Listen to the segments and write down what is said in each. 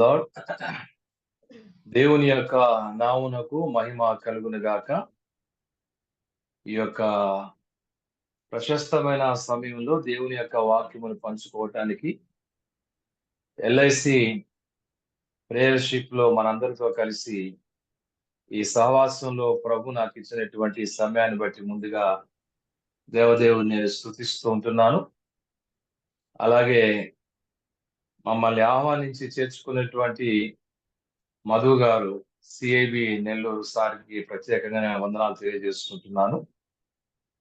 Lord. దేవుని యొక్క నామునకు మహిమ కలుగును గాక. ఈ యొక్క ప్రశస్తమైన సమయంలో దేవుని యొక్క వాక్యమును పంచుకోవటానికి ఎల్ఐసి ప్రేయర్‌షిప్ లో మనందరితో కలిసి ఈ సహవాసంలో ప్రభు నాకు ఇచ్చినటువంటి సమయాన్ని బట్టి ముందుగా దేవదేవుని స్తుతిస్తూ ఉంటున్నాను. అలాగే మమ్మల్ని ఆహ్వానించి చేర్చుకున్నటువంటి మధు గారు సిఐబి నెల్లూరు సార్‌కి ప్రత్యేకంగా నేను వందనాలు తెలియజేసుకుంటున్నాను.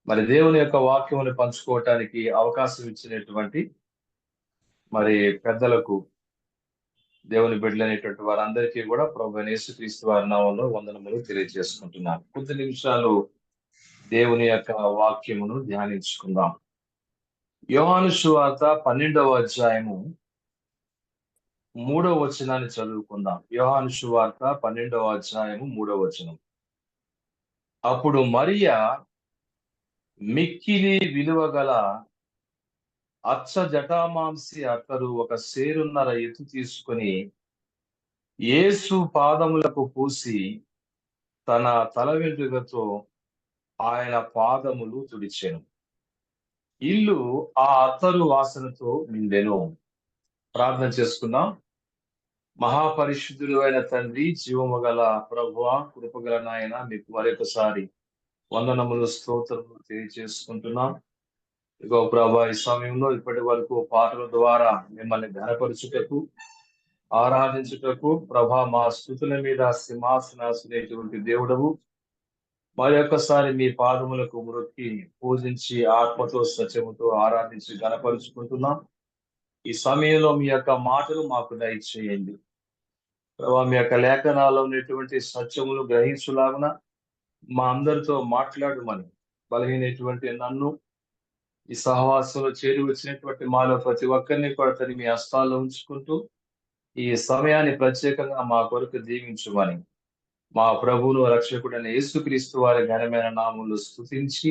మరి దేవుని యొక్క వాక్యమును పంచుకోవటానికి అవకాశం ఇచ్చినటువంటి మరి పెద్దలకు, దేవుని బిడ్డలైనటువంటి వారందరికీ కూడా ప్రభువైన యేసుక్రీస్తు వారి నామములో వందనములు తెలియజేసుకుంటున్నాను. కొద్ది నిమిషాలు దేవుని యొక్క వాక్యమును ధ్యానించుకుందాం. యోహాను సువార్త 12వ అధ్యాయము 3వ వచనాన్ని చదువుకుందాం. యోహాను సువార్త 12వ అధ్యాయము 3వ వచనం. అప్పుడు మరియ మిక్కిలి విలువగల అచ్చ జటామాంసి అత్తరు ఒక సేరున్నర ఎత్తు తీసుకొని యేసు పాదములకు పూసి తన తల వెంట్రుకతో ఆయన పాదములు తుడిచెను. ఇల్లు ఆ అత్తరు వాసనతో నిండెను. ప్రార్థన చేసుకుందాం. మహాపరిశుద్ధుడు అయిన తండ్రి, జీవము గల ప్రభువా, కృపగల నాయన, మీకు మరొకసారి వందనములు స్తోత్రములు తెలియజేసుకుంటున్నాం. ఇగో ప్రభా, ఈ సమయంలో ఇప్పటి వరకు పాటల ద్వారా మిమ్మల్ని ఘనపరచుటకు, ఆరాధించుటకు ప్రభా మా స్తుతుల మీద సింహాసనాసునేటువంటి దేవుడవు, మరి ఒక్కసారి మీ పాదములకు మ్రొక్కి పూజించి ఆత్మతో సత్యముతో ఆరాధించి ఘనపరుచుకుంటున్నాం. ఈ సమయంలో మీ యొక్క మాటలు మాకు దయచేయండి ప్రభా. మీ యొక్క లేఖనాల్లో ఉన్నటువంటి సత్యములు గ్రహించులాగున మా అందరితో మాట్లాడమని బలహీనటువంటి నన్ను ఈ సహవాసంలో చేరి వచ్చినటువంటి మాలో ప్రతి ఒక్కరిని కూడా తని మీ హస్తాల్లో ఉంచుకుంటూ ఈ సమయాన్ని ప్రత్యేకంగా మా కొరకు దీవించుమని మా ప్రభువును రక్షకుడైన యేసుక్రీస్తు వారి ఘనమైన నామములో స్తుతించి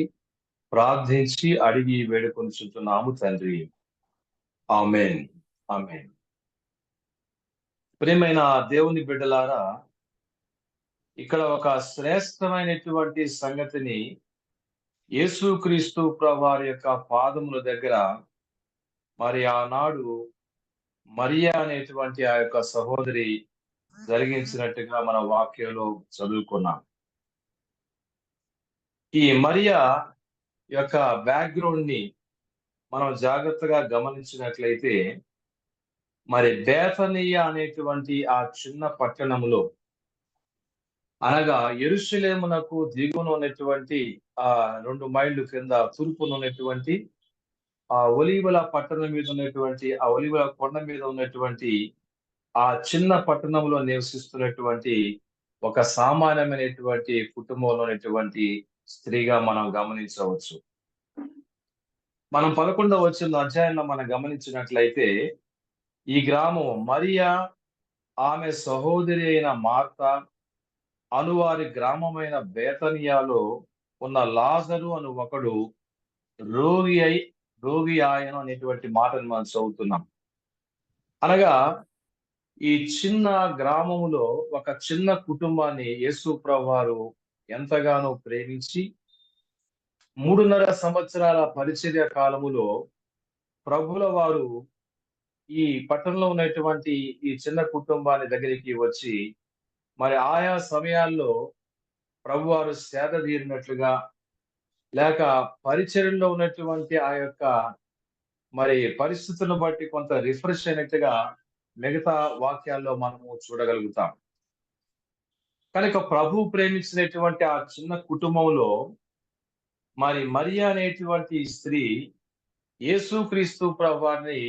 ప్రార్థించి అడిగి వేడుకొనుచున్నాము తండ్రి. ఆమేన్. ఆమేన్. ప్రియమైన దేవుని బిడ్డలారా, ఇక్కడ ఒక శ్రేష్టమైనటువంటి సంగతిని యేసుక్రీస్తు ప్రభువారి యొక్క పాదముల దగ్గర మరి ఆనాడు మరియా అనేటువంటి ఆ యొక్క సహోదరి జరిగించినట్టుగా మన వాక్యంలో చదువుకున్నాం. ఈ మరియా యొక్క బ్యాక్గ్రౌండ్ ని మనం జాగ్రత్తగా గమనించినట్లయితే, మరి బేతనీయ అనేటువంటి ఆ చిన్న పట్టణములో, అనగా యెరూషలేమునకు దిగువన ఉన్నటువంటి ఆ 2 మైళ్ళు కింద తూర్పున ఉన్నటువంటి ఆ ఒలీవల పట్టణం మీద ఉన్నటువంటి ఆ ఒలీవల కొండ మీద ఉన్నటువంటి ఆ చిన్న పట్టణంలో నివసిస్తున్నటువంటి ఒక సామాన్యమైనటువంటి కుటుంబంలో ఉన్నటువంటి స్త్రీగా మనం గమనించవచ్చు. మనం 11వ అధ్యాయంలో మనం గమనించినట్లయితే, ఈ గ్రామం మరియా, ఆమె సహోదరి అయిన మార్త అనువారి గ్రామమైన బేతనియాలో ఉన్న లాజరు అను ఒకడు రోగి ఆయను అనేటువంటి మాటను మనం చదువుతున్నాం. అనగా ఈ చిన్న గ్రామములో ఒక చిన్న కుటుంబాన్ని యేసు ప్రభువారు ఎంతగానో ప్రేమించి 3.5 సంవత్సరాల పరిచర్య కాలములో ప్రభువుల వారు ఈ పట్టణంలో ఉన్నటువంటి ఈ చిన్న కుటుంబాన్ని దగ్గరికి వచ్చి మరి ఆయా సమయాల్లో ప్రభువారు సేద తీరినట్లుగా, లేక పరిచర్యలో ఉన్నటువంటి ఆ యొక్క మరి పరిస్థితులను బట్టి కొంత రిఫ్రెష్ అయినట్టుగా మిగతా వాక్యాల్లో మనము చూడగలుగుతాం. కనుక ప్రభు ప్రేమించినటువంటి ఆ చిన్న కుటుంబంలో మరి మరియా అనేటువంటి స్త్రీ యేసుక్రీస్తు ప్రభువారిని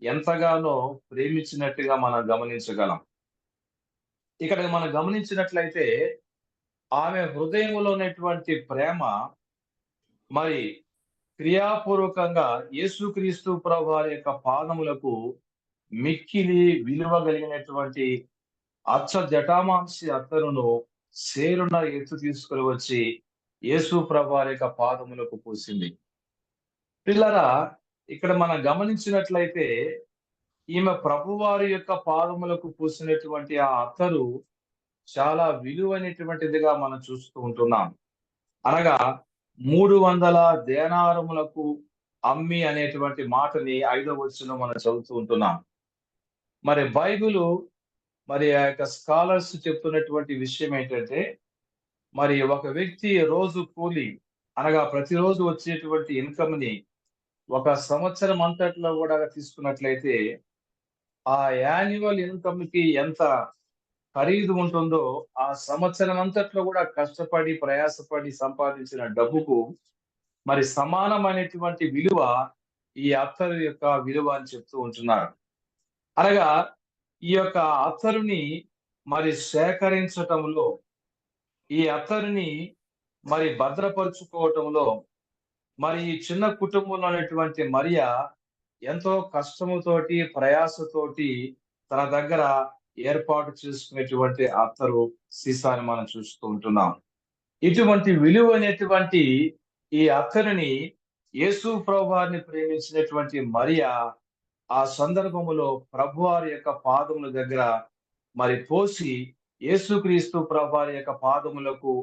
ఎంతగానో ప్రేమించినట్టుగా మనం గమనించగలం. ఇక్కడ మనం గమనించినట్లయితే ఆమె హృదయంలో ఉన్నటువంటి ప్రేమ మరి క్రియాపూర్వకంగా యేసుక్రీస్తు ప్రభువారి యొక్క పాదములకు మిక్కిలి విలువ కలిగినటువంటి అచ్చ జటామాంసి అత్తరును సేరున ఎత్తు తీసుకొని వచ్చి యేసు ప్రభువారి యొక్క పాదములకు పూసింది. పిల్లరా, ఇక్కడ మనం గమనించినట్లయితే ఈమె ప్రభువారి యొక్క పాదములకు పూసినటువంటి ఆ అత్తరు చాలా విలువైనటువంటిదిగా మనం చూస్తూ ఉంటున్నాం. అనగా 300 దేనారములకు అమ్మి అనేటువంటి మాటని 5వ వచనంలో మనం చదువుతూ ఉంటున్నాం. మరి బైబిలు మరి ఆ యొక్క స్కాలర్స్ చెప్తున్నటువంటి విషయం ఏంటంటే, మరి ఒక వ్యక్తి రోజు కూలి అనగా ప్రతిరోజు వచ్చేటువంటి ఇన్‌కమ్‌ని ఒక సంవత్సరం అంతట్లో గూడా తీసుకున్నట్లయితే, ఆ యాన్యువల్ ఇన్‌కమ్‌కి ఎంత ఖరీదు ఉంటుందో, ఆ సంవత్సరం అంతట్లో గూడా కష్టపడి, ప్రయాసపడి సంపాదించిన డబ్బుకు మరి సమానమైనటువంటి విలువ ఈ అత్తరు యొక్క విలువ అని చెప్తూ ఉంటున్నారు. అనగా ఈ యొక్క అత్తరుని మరి సేకరించటంలో, ఈ అత్తరుని మరి భద్రపరుచుకోవటంలో, మరి ఈ చిన్న కుటుంబంలో ఉన్నటువంటి మరియ ఎంతో కష్టముతోటి, ప్రయాసతోటి తన దగ్గర ఏర్పాటు చేసుకునేటువంటి అత్తరు సీసాని మనం చూస్తూ ఉంటున్నాం. ఇటువంటి విలువైనటువంటి ఈ అత్తరుని యేసు ప్రభువారిని ప్రేమించినటువంటి మరియ ఆ సందర్భములో ప్రభువారి యొక్క పాదముల దగ్గర మరి పోసి యేసుక్రీస్తు ప్రభువారి యొక్క పాదములకు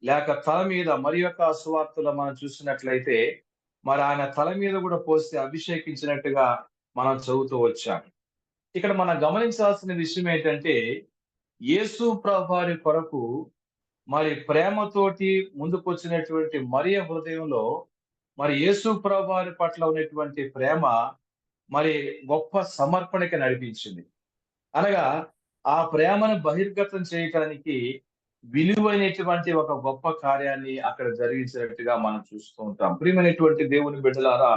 లేక తల మీద మరి యొక్క సువార్తలో మనం చూసినట్లయితే మరి ఆయన తల మీద కూడా పోసి అభిషేకించినట్టుగా మనం చదువుతూ వచ్చాం. ఇక్కడ మనం గమనించాల్సిన విషయం ఏంటంటే యేసు ప్రభువారి కొరకు మరి ప్రేమతోటి ముందుకొచ్చినటువంటి మరియ హృదయంలో మరి యేసు ప్రభువారి పట్ల ఉన్నటువంటి ప్రేమ మరి గొప్ప సమర్పణకి నడిపించింది. అనగా ఆ ప్రేమను బహిర్గతం చేయటానికి విలువైనటువంటి ఒక గొప్ప కార్యాన్ని అక్కడ జరిగించినట్టుగా మనం చూస్తూ ఉంటాం. ప్రియమైనటువంటి దేవుని బిడ్డలారా,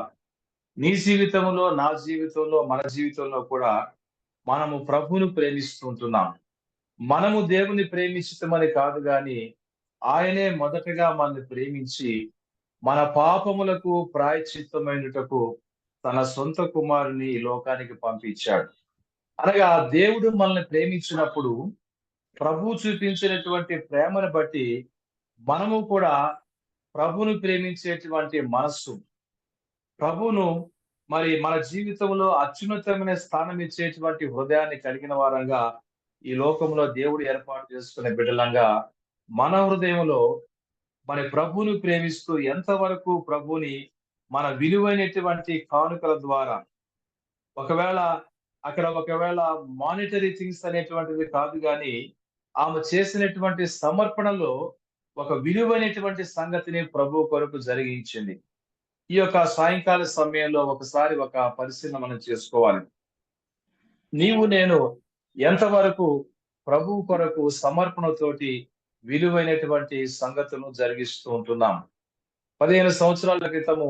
నీ జీవితంలో, నా జీవితంలో, మన జీవితంలో కూడా మనము ప్రభువును ప్రేమిస్తూ ఉంటున్నాం. మనము దేవుని ప్రేమించటమని కాదు గాని, ఆయనే మొదటగా మనల్ని ప్రేమించి, మన పాపములకు ప్రాయశ్చిత్తమైనటకు తన సొంత కుమారుని ఈ లోకానికి పంపించాడు. అనగా దేవుడు మనల్ని ప్రేమించినప్పుడు, ప్రభువు చూపించినటువంటి ప్రేమను బట్టి, మనము కూడా ప్రభువును ప్రేమించేటువంటి మనస్సు, ప్రభువును మరి మన జీవితంలో అత్యున్నతమైన స్థానం ఇచ్చేటువంటి హృదయాన్ని కలిగిన వారంగా ఈ లోకంలో దేవుడు ఏర్పాటు చేసుకునే బిడ్డలంగా మన హృదయంలో మరి ప్రభువును ప్రేమిస్తూ ఎంతవరకు ప్రభువుని మన విలువైనటువంటి కానుకల ద్వారా ఒకవేళ ఒకవేళ మానిటరీ థింగ్స్ అనేటువంటిది కాదు గాని ఆమె చేసినటువంటి సమర్పణలో ఒక విలువైనటువంటి సంగతిని ప్రభు కొరకు జరిగించింది. ఈ యొక్క సాయంకాల సమయంలో ఒకసారి ఒక పరిశీలన మనం చేసుకోవాలి. నీవు నేను ఎంతవరకు ప్రభువు కొరకు సమర్పణతోటి విలువైనటువంటి సంగతులను జరిగిస్తూ ఉంటున్నాం. 15 సంవత్సరాల క్రితము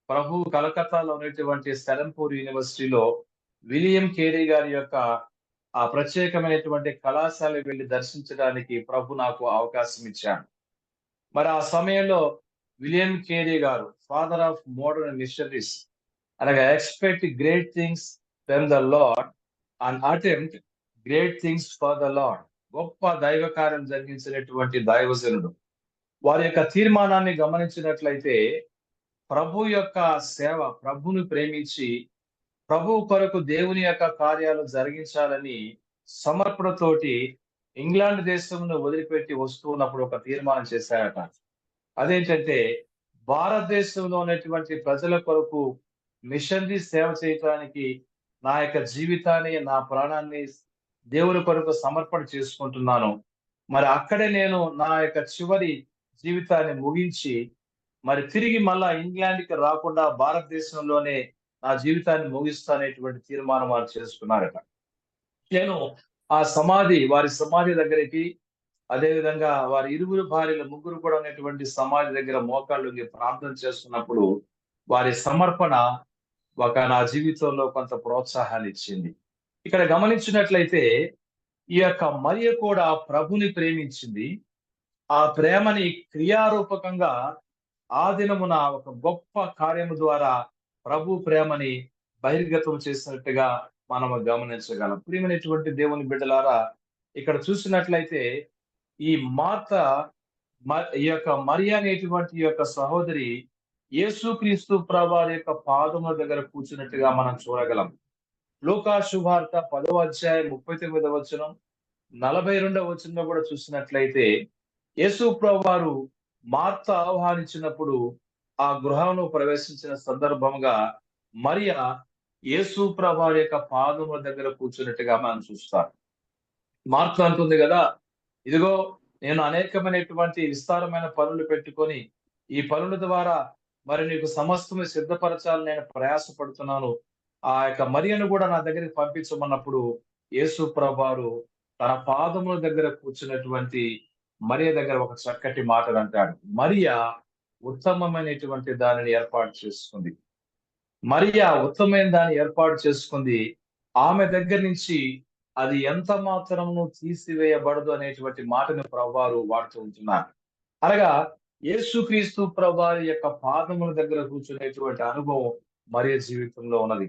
ప్రభు కలకత్తాలో ఉన్నటువంటి స్థలంపూర్ యూనివర్సిటీలో విలియం కేరీ గారి యొక్క ఆ ప్రత్యేకమైనటువంటి కళాశాల వెళ్లి దర్శించడానికి ప్రభు నాకు అవకాశం ఇచ్చాడు. మరి ఆ సమయంలో విలియం కేరీ గారు ఫాదర్ ఆఫ్ మోడర్న్ మిషనరీస్ అనగా expect great things from the lord and attempt great things for the lord. గొప్ప దైవ కార్యం జరిగించినటువంటి దైవజనుడు. వారి యొక్క తీర్మానాన్ని గమనించినట్లయితే ప్రభు యొక్క సేవ, ప్రభుని ప్రేమించి ప్రభు కొరకు దేవుని యొక్క కార్యాలు జరిగించాలని సమర్పణతోటి ఇంగ్లాండ్ దేశంను వదిలిపెట్టి వస్తూ ఉన్నప్పుడు ఒక తీర్మానం చేశారట. అదేంటంటే భారతదేశంలో ఉన్నటువంటి ప్రజల కొరకు మిషనరీ సేవ చేయటానికి నా యొక్క జీవితాన్ని, నా ప్రాణాన్ని దేవుని కొరకు సమర్పణ చేసుకుంటున్నాను. మరి అక్కడే నేను నా యొక్క చివరి జీవితాన్ని ముగించి మరి తిరిగి మళ్ళా ఇంగ్లాండ్‌కి రాకుండా భారతదేశంలోనే నా జీవితాన్ని ముగిస్తానేటువంటి తీర్మానం వారు చేసుకున్నారట. నేను వారి సమాధి దగ్గరికి, అదే విధంగా వారి ఇరువురు భార్యలు, ముగ్గురు కూడా ఉన్నటువంటి సమాధి దగ్గర మోకాళ్ళొంగి ప్రార్థన చేస్తున్నప్పుడు వారి సమర్పణ నా జీవితంలో కొంత ప్రోత్సాహాన్ని ఇచ్చింది. ఇక్కడ గమనించినట్లయితే ఈ యొక్క మరియ కూడా ప్రభుని ప్రేమించింది. ఆ ప్రేమని క్రియారూపకంగా ఆ దినమున ఒక గొప్ప కార్యము ద్వారా ప్రభు ప్రేమని బహిర్గతం చేసినట్టుగా మనము గమనించగలం. ప్రియమైనటువంటి దేవుని బిడ్డలారా, ఇక్కడ చూసినట్లయితే ఈ మార్త ఈ యొక్క మరియ అనేటువంటి ఈ యొక్క సహోదరి యేసుక్రీస్తు ప్రభువారి యొక్క పాదముల దగ్గర కూర్చున్నట్టుగా మనం చూడగలం. లూకా శుభార్త 10వ అధ్యాయం 39వ వచనం, 42వ వచనంలో కూడా చూసినట్లయితే యేసు ప్రభువారు మార్త ఆహ్వానించినప్పుడు ఆ గృహంలో ప్రవేశించిన సందర్భంగా మరియ యేసు ప్రభువారి యొక్క పాదముల దగ్గర కూర్చున్నట్టుగా మనం చూస్తాం. మార్త అంటుంది కదా, ఇదిగో నేను అనేకమైనటువంటి విస్తారమైన పనులు పెట్టుకొని ఈ పనుల ద్వారా మరి నీకు సమస్తము సిద్ధపరచాలని నేను ప్రయాసపడుతున్నాను. ఆ యొక్క మరియను కూడా నా దగ్గరికి పంపించమన్నప్పుడు యేసు ప్రభువారు తన పాదముల దగ్గర కూర్చున్నటువంటి మరియ దగ్గర ఒక చక్కటి మాటలు అంటాడు. మరియ ఉత్తమమైనటువంటి దానిని ఏర్పాటు చేసుకుంది. మరియా ఉత్తమమైన దాన్ని ఏర్పాటు చేసుకుంది. ఆమె దగ్గర నుంచి అది ఎంత మాత్రమును తీసివేయబడదు అనేటువంటి మాటను ప్రభువారు వాడుతూ ఉంటున్నారు. అనగా యేసుక్రీస్తు ప్రభువారి యొక్క పాదముల దగ్గర కూర్చునేటువంటి అనుభవం మరియ జీవితంలో ఉన్నది.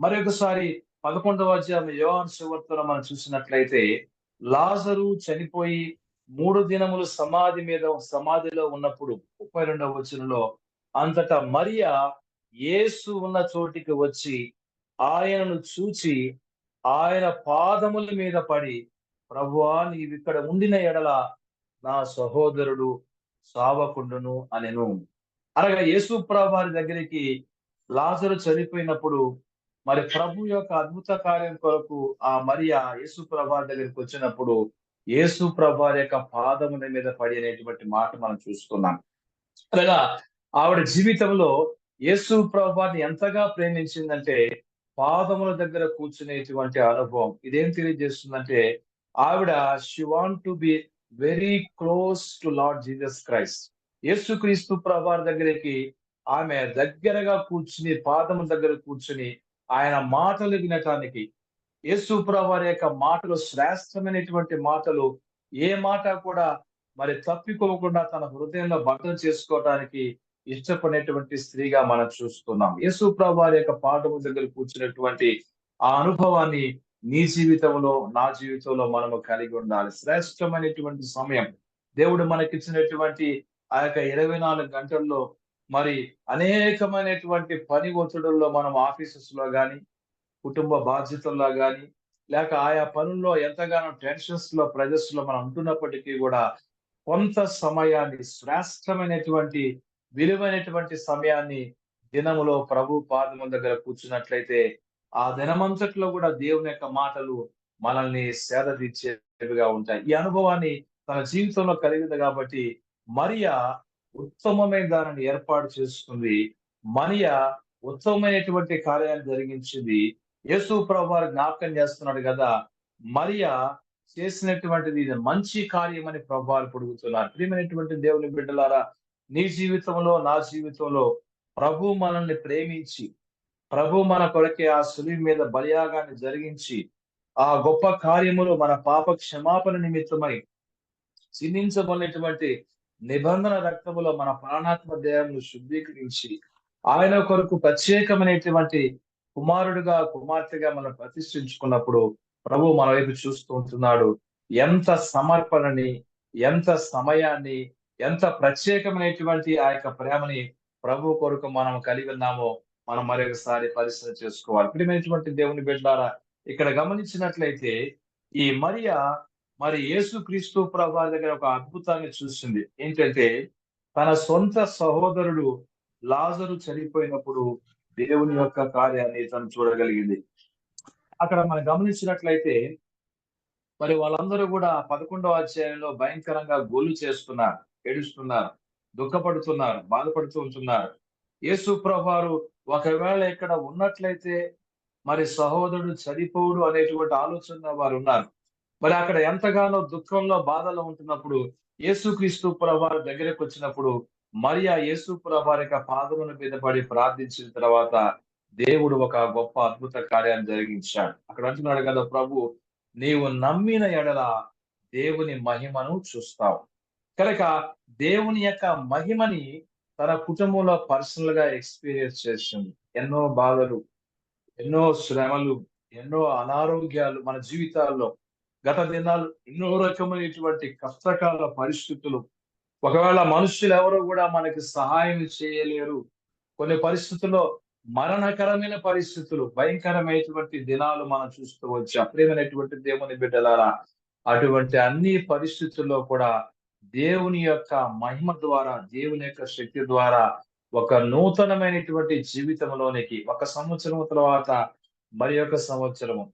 మరొకసారి 11వ అధ్యాయం యోహాను సువార్తలో మనం చూసినట్లయితే లాజరు చనిపోయి 3 దినములు సమాధిలో ఉన్నప్పుడు 32వ వచనంలో అంతటా మరియ యేసు ఉన్న చోటికి వచ్చి ఆయనను చూచి ఆయన పాదముల మీద పడి, ప్రభువా నీవిక్కడ ఉండిన ఎడల నా సహోదరుడు సావకుండును అనెను. అనగా యేసు ప్రభువారి దగ్గరికి లాజరు చనిపోయినప్పుడు మరి ప్రభు యొక్క అద్భుత కార్యం కొరకు ఆ మరియ యేసు ప్రభువారి దగ్గరికి వచ్చినప్పుడు యేసు ప్రభువారి యొక్క పాదముల మీద పడి అనేటువంటి మాట మనం చూస్తున్నాం. అనగా ఆవిడ జీవితంలో యేసు ప్రభువారిని ఎంతగా ప్రేమించిందంటే పాదముల దగ్గర కూర్చునేటువంటి అనుభవం. ఇదేం తెలియజేస్తుందంటే ఆవిడ she want to be very close to lord Jesus Christ. యేసుక్రీస్తు ప్రభువారి దగ్గరికి ఆమె దగ్గరగా కూర్చుని పాదముల దగ్గర కూర్చుని ఆయన మాటలు వినటానికి, యేసు ప్రభువారి యొక్క మాటలు శ్రేష్టమైనటువంటి మాటలు, ఏ మాట కూడా మరి తప్పిపోకుండా తన హృదయంలో భద్రం చేసుకోవటానికి ఇష్టపడేటువంటి స్త్రీగా మనం చూస్తున్నాం. యేసు ప్రభువారి యొక్క పాదముల దగ్గర కూర్చున్నటువంటి ఆ అనుభవాన్ని నీ జీవితంలో, నా జీవితంలో మనము కలిగి ఉండాలి. శ్రేష్టమైనటువంటి సమయం దేవుడు మనకిచ్చినటువంటి ఆ యొక్క 24 గంటల్లో మరి అనేకమైనటువంటి పని ఒత్తిడుల్లో మనం ఆఫీసెస్ లో గాని, కుటుంబ బాధ్యతల్లో గాని, లేక ఆయా పనుల్లో ఎంతగానో టెన్షన్స్ లో, ప్రెజర్స్ లో మనం ఉంటున్నప్పటికీ కూడా కొంత సమయాన్ని, శ్రేష్టమైనటువంటి విలువైనటువంటి సమయాన్ని దినములో ప్రభు పాదముల దగ్గర కూర్చున్నట్లయితే ఆ దినమంతట్లో కూడా దేవుని యొక్క మాటలు మనల్ని సేదతీర్చేవిగా ఉంటాయి. ఈ అనుభవాన్ని తన జీవితంలో కలిగింది కాబట్టి మరియ ఉత్తమమైన దానిని ఏర్పాటు చేసుకుంది. మరియ ఉత్తమమైనటువంటి కార్యాన్ని జరిగించింది. యేసు ప్రభువారు జ్ఞాపకం చేస్తున్నాడు కదా, మరియ చేసినటువంటిది ఇది మంచి కార్యం అని ప్రభువారు పొడుగుతున్నారు. ప్రియమైనటువంటి దేవుని బిడ్డలారా, నీ జీవితంలో, నా జీవితంలో ప్రభు మనల్ని ప్రేమించి, ప్రభు మన కొరకే ఆ సులువు మీద బలియాగాన్ని జరిగించి, ఆ గొప్ప కార్యములు మన పాప క్షమాపణ నిమిత్తమై చిందించబడినటువంటి నిబంధన రక్తములో మన ప్రాణాత్మ దేహమును శుద్ధీకరించి ఆయన కొరకు ప్రత్యేకమైనటువంటి కుమారుడిగా, కుమార్తెగా మనం ప్రతిష్ఠించుకున్నప్పుడు ప్రభు మన వైపు చూస్తూ ఉంటున్నాడు. ఎంత సమర్పణని, ఎంత సమయాన్ని, ఎంత ప్రత్యేకమైనటువంటి ఆ యొక్క ప్రేమని ప్రభు కొరకు మనం కలిగి ఉన్నామో మనం మరొకసారి పరిశీలన చేసుకోవాలి. ప్రియమైనటువంటి దేవుని బిడ్డలారా, ఇక్కడ గమనించినట్లయితే ఈ మరియ మరి యేసుక్రీస్తు ప్రభువారి దగ్గర ఒక అద్భుతాన్ని చూసింది. ఏంటంటే తన సొంత సహోదరుడు లాజరు చనిపోయినప్పుడు దేవుని యొక్క కార్యాన్ని తను చూడగలిగింది. అక్కడ మనం గమనించినట్లయితే మరి వాళ్ళందరూ కూడా 11వ అధ్యాయంలో భయంకరంగా గోలు చేస్తున్నారు, ఏడుస్తున్నారు, దుఃఖపడుతున్నారు, బాధపడుతూ ఉంటున్నారు. యేసు ప్రభువారు ఒకవేళ ఇక్కడ ఉన్నట్లయితే మరి సహోదరుడు చనిపోవుడు అనేటువంటి ఆలోచన వారు ఉన్నారు. మరి అక్కడ ఎంతగానో దుఃఖంలో, బాధలో ఉంటున్నప్పుడు యేసుక్రీస్తు ప్రభువారి దగ్గరకు వచ్చినప్పుడు మరియ యేసు ప్రభువారి యొక్క పాదముల మీద పడి ప్రార్థించిన తర్వాత దేవుడు ఒక గొప్ప అద్భుత కార్యాన్ని జరిగించాడు. అక్కడ అంటున్నాడు కదా ప్రభు, నీవు నమ్మిన ఎడల దేవుని మహిమను చూస్తావు. కనుక దేవుని యొక్క మహిమని తన కుటుంబంలో పర్సనల్ గా ఎక్స్పీరియన్స్ చేస్తుంది. ఎన్నో బాధలు, ఎన్నో శ్రమలు, ఎన్నో అనారోగ్యాలు మన జీవితాల్లో గత దినాలు ఎన్నో రకమైనటువంటి కష్టకాల పరిస్థితులు, ఒకవేళ మనుషులు ఎవరు కూడా మనకి సహాయం చేయలేరు. కొన్ని పరిస్థితుల్లో మరణకరమైన పరిస్థితులు, భయంకరమైనటువంటి దినాలు మనం చూస్తూ వచ్చాం. ప్రియమైనటువంటి దేవుని బిడ్డలారా, అటువంటి అన్ని పరిస్థితుల్లో కూడా దేవుని యొక్క మహిమ ద్వారా, దేవుని యొక్క శక్తి ద్వారా ఒక నూతనమైనటువంటి జీవితంలోనికి ఒక సంవత్సరం తర్వాత మరి ఒక సంవత్సరము,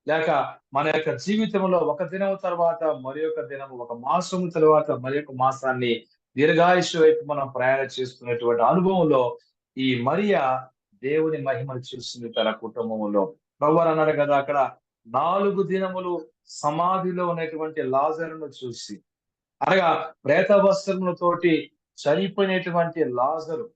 లేక మన యొక్క జీవితంలో ఒక దినం తర్వాత మరి ఒక దినము, ఒక మాసము తర్వాత మరి ఒక మాసాన్ని దీర్ఘాయుష్ వైపు మనం ప్రయాణం చేస్తున్నటువంటి అనుభవంలో ఈ మరియా దేవుని మహిమను చూసింది తన కుటుంబంలో. ప్రభువు అన్నాడు కదా అక్కడ, 4 దినములు సమాధిలో ఉన్నటువంటి లాజరును చూసి, అనగా ప్రేత వస్త్రములతోటి చనిపోయినటువంటి లాజరు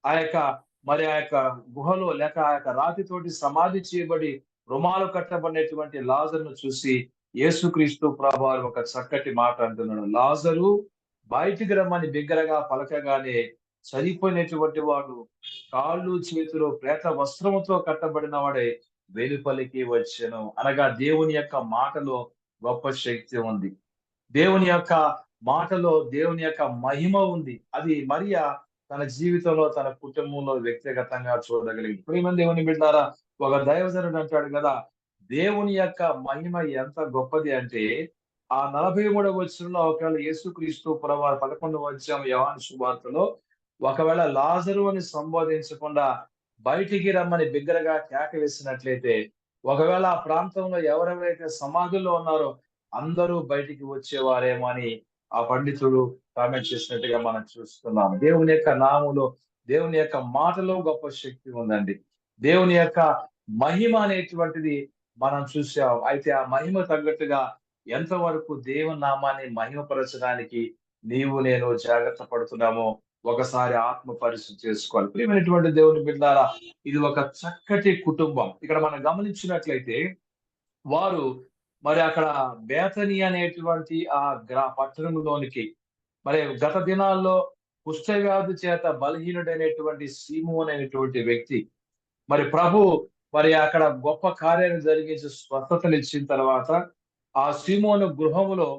ఆ యొక్క గుహలో లేక ఆ యొక్క రాతితోటి సమాధి చేయబడి రుమాలు కట్టబడినటువంటి లాజరును చూసి యేసుక్రీస్తు ప్రభువారు ఒక చక్కటి మాట అంటున్నాడు. లాజరు బయటికి రమ్మని బిగ్గరగా పలకగానే చనిపోయినటువంటి వాడు కాళ్ళు చేతులు ప్రేత వస్త్రముతో కట్టబడిన వాడే వెలుపలికి వచ్చెను. అనగా దేవుని యొక్క మాటలో గొప్ప శక్తి ఉంది. దేవుని యొక్క మాటలో దేవుని యొక్క మహిమ ఉంది. అది మరియా తన జీవితంలో, తన కుటుంబంలో వ్యక్తిగతంగా చూడగలిగింది. ప్రియమైన దేవుని బిడ్డారా, ఒక దైవజనుడు అంటాడు కదా, దేవుని యొక్క మహిమ ఎంత గొప్పది అంటే, ఆ 43వ వచనంలో ఒకవేళ యేసుక్రీస్తు ప్రభువారు 11వ అధ్యాయం యోహాను సువార్తలో ఒకవేళ లాజరు అని సంబోధించకుండా బయటికి రమ్మని బిగ్గరగా కేక వేసినట్లయితే, ఒకవేళ ఆ ప్రాంతంలో ఎవరెవరైతే సమాధుల్లో ఉన్నారో అందరూ బయటికి వచ్చేవారేమో అని ఆ పండితుడు కామెంట్ చేసినట్టుగా మనం చూస్తున్నాం. దేవుని యొక్క నామములో, దేవుని యొక్క మాటలో గొప్ప శక్తి ఉందండి. దేవుని యొక్క మహిమ అనేటువంటిది మనం చూసాం. అయితే ఆ మహిమ తగ్గట్టుగా ఎంతవరకు దేవుని నామాన్ని మహిమపరచడానికి నీవు నేను జాగ్రత్త పడుతున్నామో ఒకసారి ఆత్మ పరిశుద్ధి చేసుకోవాలి. ప్రియమైనటువంటి దేవుని బిడ్డలారా, ఇది ఒక చక్కటి కుటుంబం. ఇక్కడ మనం గమనించినట్లయితే వారు మరి అక్కడ బేతని అనేటువంటి ఆ పట్టణంలోనికి మరి గత దినాల్లో కుష్ఠవ్యాధి చేత బలహీనుడైనటువంటి సీమోన్ అనేటువంటి వ్యక్తి మరి ప్రభు మరి అక్కడ గొప్ప కార్యాన్ని జరిగించి స్వస్థతనిచ్చిన తర్వాత ఆ సీమోను గృహములో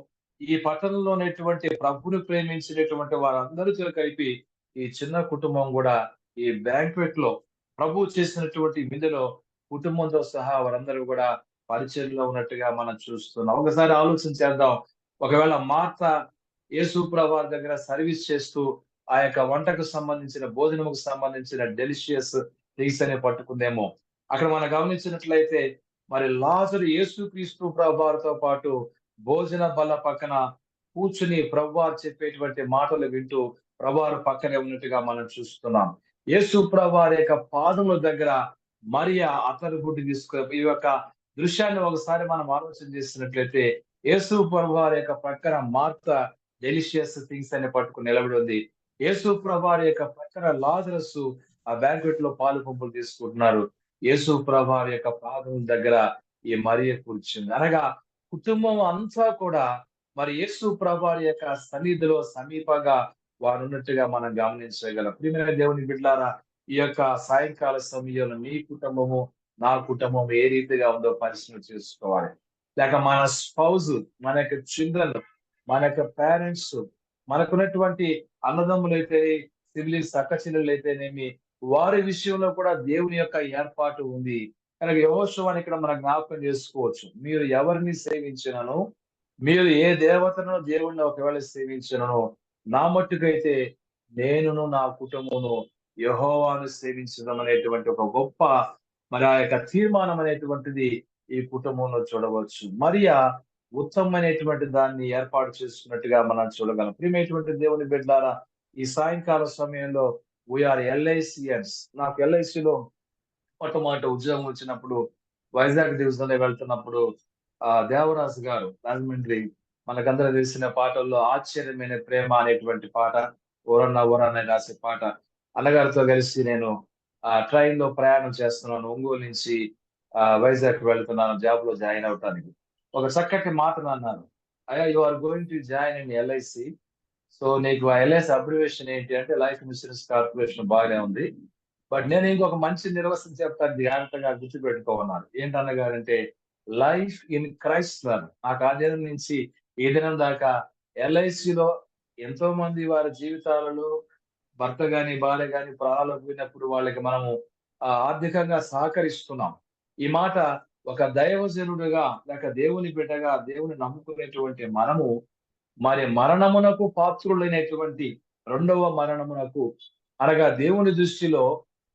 ఈ పట్టణంలో ఉన్నటువంటి ప్రభుని ప్రేమించినటువంటి వారందరితో కలిపి ఈ చిన్న కుటుంబం కూడా ఈ బ్యాంక్వెట్ లో ప్రభు చేసినటువంటి విధిలో కుటుంబంతో సహా వారందరూ కూడా పరిచయంలో ఉన్నట్టుగా మనం చూస్తున్నాం. ఒకసారి ఆలోచన చేద్దాం. ఒకవేళ మార్త యేసు ప్రభువారి దగ్గర సర్వీస్ చేస్తూ ఆ యొక్క వంటకు సంబంధించిన భోజనముకు సంబంధించిన డెలిషియస్ థింగ్స్ అనే పట్టుకుందేమో. అక్కడ మనం గమనించినట్లయితే మరి లాజరు యేసుక్రీస్తు ప్రభువారితో పాటు భోజన బల్ల పక్కన కూర్చుని ప్రభువారు చెప్పేటువంటి మాటలు వింటూ ప్రభువారు పక్కనే ఉన్నట్టుగా మనం చూస్తున్నాం. యేసు ప్రభువారి యొక్క పాదముల దగ్గర మరియా అత్తరు గుడ్డు ఈ యొక్క దృశ్యాన్ని ఒకసారి మనం ఆలోచన చేసినట్లయితే యేసు ప్రభువారి యొక్క పక్కన మార్త డెలిషియస్ థింగ్స్ అని పట్టుకుని నిలబడి ఉంది. యేసు ప్రభువారి యొక్క పక్కన లాజరస్ ఆ బ్యాంక్వెట్ లో పాలు పంపులు తీసుకుంటున్నారు. యేసు ప్రభువారి యొక్క పాదం దగ్గర ఈ మరియ కూర్చుంది. అనగా కుటుంబం అంతా కూడా మరి యేసు ప్రభువారి యొక్క సన్నిధిలో సమీపంగా వారు ఉన్నట్టుగా మనం గమనించగలం. ప్రియమైన దేవుని బిడ్డలారా, ఈ యొక్క సాయంకాల సమయంలో మీ కుటుంబము నా కుటుంబం ఏ రీతిగా ఉందో పరిశీలన చేసుకోవాలి. లేక మన స్పౌజ్, మన యొక్క చిల్డ్రన్, మన యొక్క పేరెంట్స్, మనకున్నటువంటి అన్నదమ్ములు అయితే, సిబ్లింగ్స్, అక్క చెల్లెలు అయితేనేమి, వారి విషయంలో కూడా దేవుని యొక్క ఏర్పాటు ఉంది. కనుక యెహోషువని ఇక్కడ మనం జ్ఞాపకం చేసుకోవచ్చు. మీరు ఎవరిని సేవించినను, మీరు ఏ దేవతను దేవుణ్ణి ఒకవేళ సేవించినను, నా మట్టుకైతే నేనును నా కుటుంబమును యెహోవాను సేవించడం అనేటువంటి ఒక గొప్ప మరి ఆ యొక్క తీర్మానం అనేటువంటిది ఈ కుటుంబంలో చూడవచ్చు. మరియా ఉత్తమమైనటువంటి దాన్ని ఏర్పాటు చేసుకున్నట్టుగా మనం చూడగలం. ప్రియమైనటువంటి దేవుని బిడ్డలారా, ఈ సాయంకాల సమయంలో వీఆర్ ఎల్ఐసియన్స్. నాకు ఎల్ఐసిలో మొట్టమొదటి ఉద్యోగం వచ్చినప్పుడు వైజాగ్ డివిజన్ లో వెళ్తున్నప్పుడు దేవరాజు గారు రాజమండ్రి, మనకందరూ తెలిసిన పాటల్లో ఆశ్చర్యమైన ప్రేమ అనేటువంటి పాట, ఓరన్న ఓరన్న రాసే పాట, అన్నగారితో కలిసి నేను ట్రైన్ లో ప్రయాణం చేస్తున్నాను. ఒంగోలు నుంచి వైజాగ్ వెళ్తున్నాను జాబ్ లో జాయిన్ అవటానికి. ఒక చక్కటి మాటను అన్నారు. అయ్యా, you are going to join in LIC. So నీకు ఆ ఎల్ఐసి అబ్రివేషన్ ఏంటి అంటే లైఫ్ ఇన్సూరెన్స్ కార్పొరేషన్. బాగానే ఉంది, బట్ నేను ఇంకొక మంచి నిర్వచనం చెప్తాను, జాగ్రత్తగా గుర్తుపెట్టుకోమన్నారు. ఏంటన్నగారంటే లైఫ్ ఇన్ క్రైస్ట్. నాకు ఆ దినం నుంచి ఈ దినం దాకా ఎల్ఐసిలో ఎంతో మంది వారి జీవితాలలో భర్త గాని భార్య గాని ప్రాణాలు పోయినప్పుడు వాళ్ళకి మనము ఆర్థికంగా సహకరిస్తున్నాం. ఈ మాట ఒక దైవజనుడుగా లేక దేవుని బిడ్డగా దేవుని నమ్ముకునేటువంటి మనము మరి మరణమునకు పాత్రులైనటువంటి రెండవ మరణమునకు అనగా దేవుని దృష్టిలో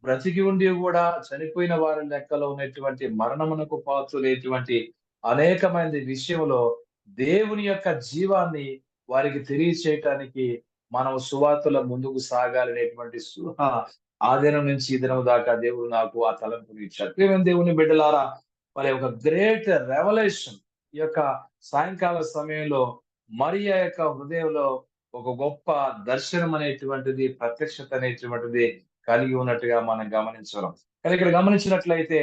బ్రతికి ఉండి కూడా చనిపోయిన వారి లెక్కలో ఉన్నటువంటి మరణమునకు పాత్రులైనటువంటి అనేకమంది విషయంలో దేవుని యొక్క జీవాన్ని వారికి తెలియచేయటానికి మనం సువార్తలో ముందుకు సాగాలనేటువంటి ఆ దినం నుంచి ఈ దినం దాకా దేవుడు నాకు ఆ తలంపుని ఇచ్చాడు. ప్రియమైన దేవుని బిడ్డలారా, మరి ఒక గ్రేట్ రెవల్యూషన్ ఈ యొక్క సాయంకాల సమయంలో మరియా యొక్క హృదయంలో ఒక గొప్ప దర్శనం అనేటువంటిది, ప్రత్యక్షత అనేటువంటిది కలిగి ఉన్నట్టుగా మనం గమనించడం. కానీ ఇక్కడ గమనించినట్లయితే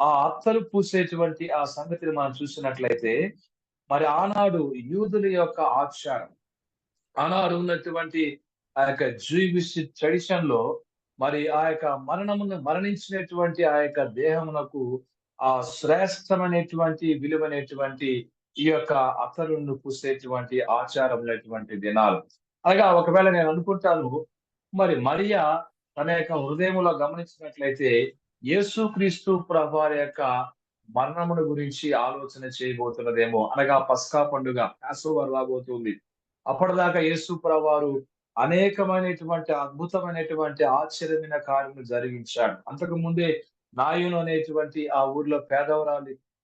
ఆ అత్తరు పూసేటువంటి ఆ సంగతిని మనం చూసినట్లయితే మరి ఆనాడు యూదుల యొక్క ఆచారం, ఆనాడు ఉన్నటువంటి ఆ యొక్క జూయిష్ ట్రెడిషన్ లో మరి ఆ యొక్క మరణించినటువంటి ఆ యొక్క దేహమునకు ఆ శ్రేష్టమైనటువంటి విలువైనటువంటి ఈ యొక్క అత్తరును పూసేటువంటి ఆచారం ఉన్నటువంటి దినాలు. అనగా ఒకవేళ నేను అనుకుంటాను, మరి మరియా తన యొక్క హృదయంలో గమనించినట్లయితే యేసుక్రీస్తు ప్రభువారి యొక్క మరణమును గురించి ఆలోచన చేయబోతున్నదేమో. అనగా పస్కా పండుగ పాసోవర్ రాబోతుంది. అప్పటిదాకా యేసు ప్రభువారు అనేకమైనటువంటి అద్భుతమైనటువంటి ఆశ్చర్యమైన కార్యములు జరిగించాడు. అంతకు ముందే నాయును అనేటువంటి ఆ ఊర్లో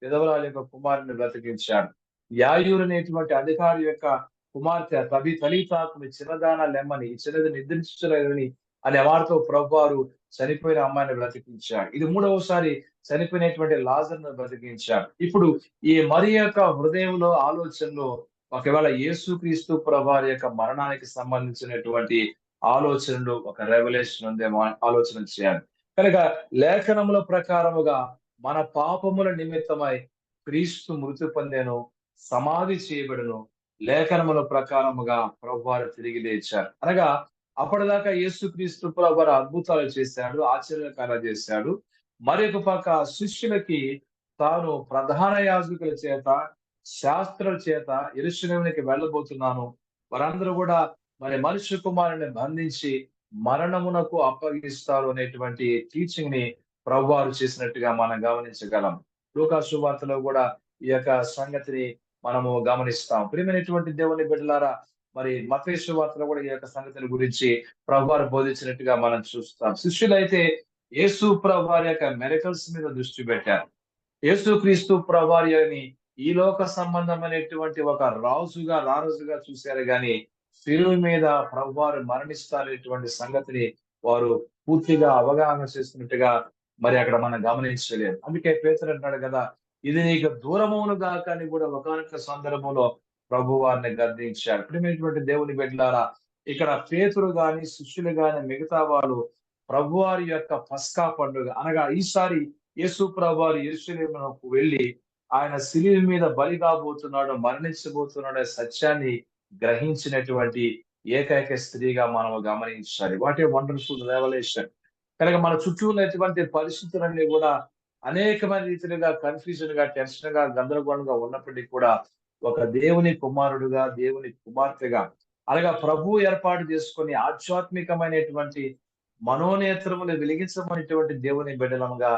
విధవరాలి యొక్క కుమారుని బ్రతికించాడు. యాయూరు అనేటువంటి అధికారి యొక్క కుమార్తె తలీతాకుని చిన్నదాన లెమ్మని, ఈ చిన్నది నిద్రించలేదని అనే వారితో ప్రభువారు చనిపోయిన అమ్మాయిని బ్రతికించాడు. ఇది మూడవసారి చనిపోయినటువంటి లాజర్ను బ్రతికించాడు. ఇప్పుడు ఈ మరి యొక్క హృదయంలో ఆలోచనలో ఒకవేళ యేసుక్రీస్తు ప్రభువారి యొక్క మరణానికి సంబంధించినటువంటి ఆలోచనలు ఒక రెవల్యూషన్ ఉందేమో ఆలోచన చేయాలి. కనుక లేఖనముల ప్రకారముగా మన పాపముల నిమిత్తమై క్రీస్తు మృతి పొందెను, సమాధి చేయబడును, లేఖనముల ప్రకారముగా ప్రభువారు తిరిగి లేచారు. అనగా అప్పటిదాకా యేసుక్రీస్తు ప్రభువారు అద్భుతాలు చేశాడు, ఆశ్చర్యకార్యాలు చేశాడు. మరొక పక్క శిష్యులకి తాను ప్రధాన యాజకుల చేత, శాస్త్రుల చేత యెరూషలేమునికి వెళ్ళబోతున్నాను, వారందరూ కూడా మరి మనుష్య కుమారుని బంధించి మరణమునకు అప్పగిస్తారు అనేటువంటి టీచింగ్ ని ప్రభువారు చేసినట్టుగా మనం గమనించగలం. లూకా సువార్తలో కూడా ఈ యొక్క సంగతిని మనము గమనిస్తాం. ప్రియమైనటువంటి దేవుని బిడ్డలారా, మరి మత్తయి సువార్తలో కూడా ఈ యొక్క సంగతిని గురించి ప్రభువారు బోధించినట్టుగా మనం చూస్తాం. శిష్యులైతే యేసు ప్రభువారి యొక్క మిరకల్స్ మీద దృష్టి పెట్టారు. యేసుక్రీస్తు ప్రభువారిని ఈ లోక సంబంధమైనటువంటి ఒక రారాజుగా చూశారు గాని శిలువ మీద ప్రభువారు మరణిస్తారనేటువంటి సంగతిని వారు పూర్తిగా అవగాహన చేస్తున్నట్టుగా మరి అక్కడ మనం గమనించలేదు. అందుకే పేతురు అంటాడు కదా, ఇది నీకు దూరమవును గాక అని కూడా ఒకానొక సందర్భంలో ప్రభు వారిని గద్దించాడు. ప్రియమైనటువంటి దేవుని బిడ్డలారా, ఇక్కడ పేతురు గాని శిష్యులు గాని మిగతా వాళ్ళు ప్రభువారి యొక్క పస్కా పండుగ అనగా ఈసారి యేసు ప్రభువారు యెరూషలేమునకు వెళ్ళి ఆయన శిలువ మీద బలి కాబోతున్నాడు, మరణించబోతున్నాడు అనే సత్యాన్ని గ్రహించినటువంటి ఏకైక స్త్రీగా మనం గమనించాలి. What a wonderful revolution. కనుక మన చుట్టూ ఉన్నటువంటి పరిస్థితులన్నీ కూడా అనేకమైన రీతిలుగా కన్ఫ్యూజన్ గా, టెన్షన్ గా, గందరగోళంగా ఉన్నప్పటికీ కూడా ఒక దేవుని కుమారుడుగా, దేవుని కుమార్తెగా అనగా ప్రభు ఏర్పాటు చేసుకొని ఆధ్యాత్మికమైనటువంటి మనోనేత్రములు వెలిగించమనేటువంటి దేవుని బిడ్డలముగా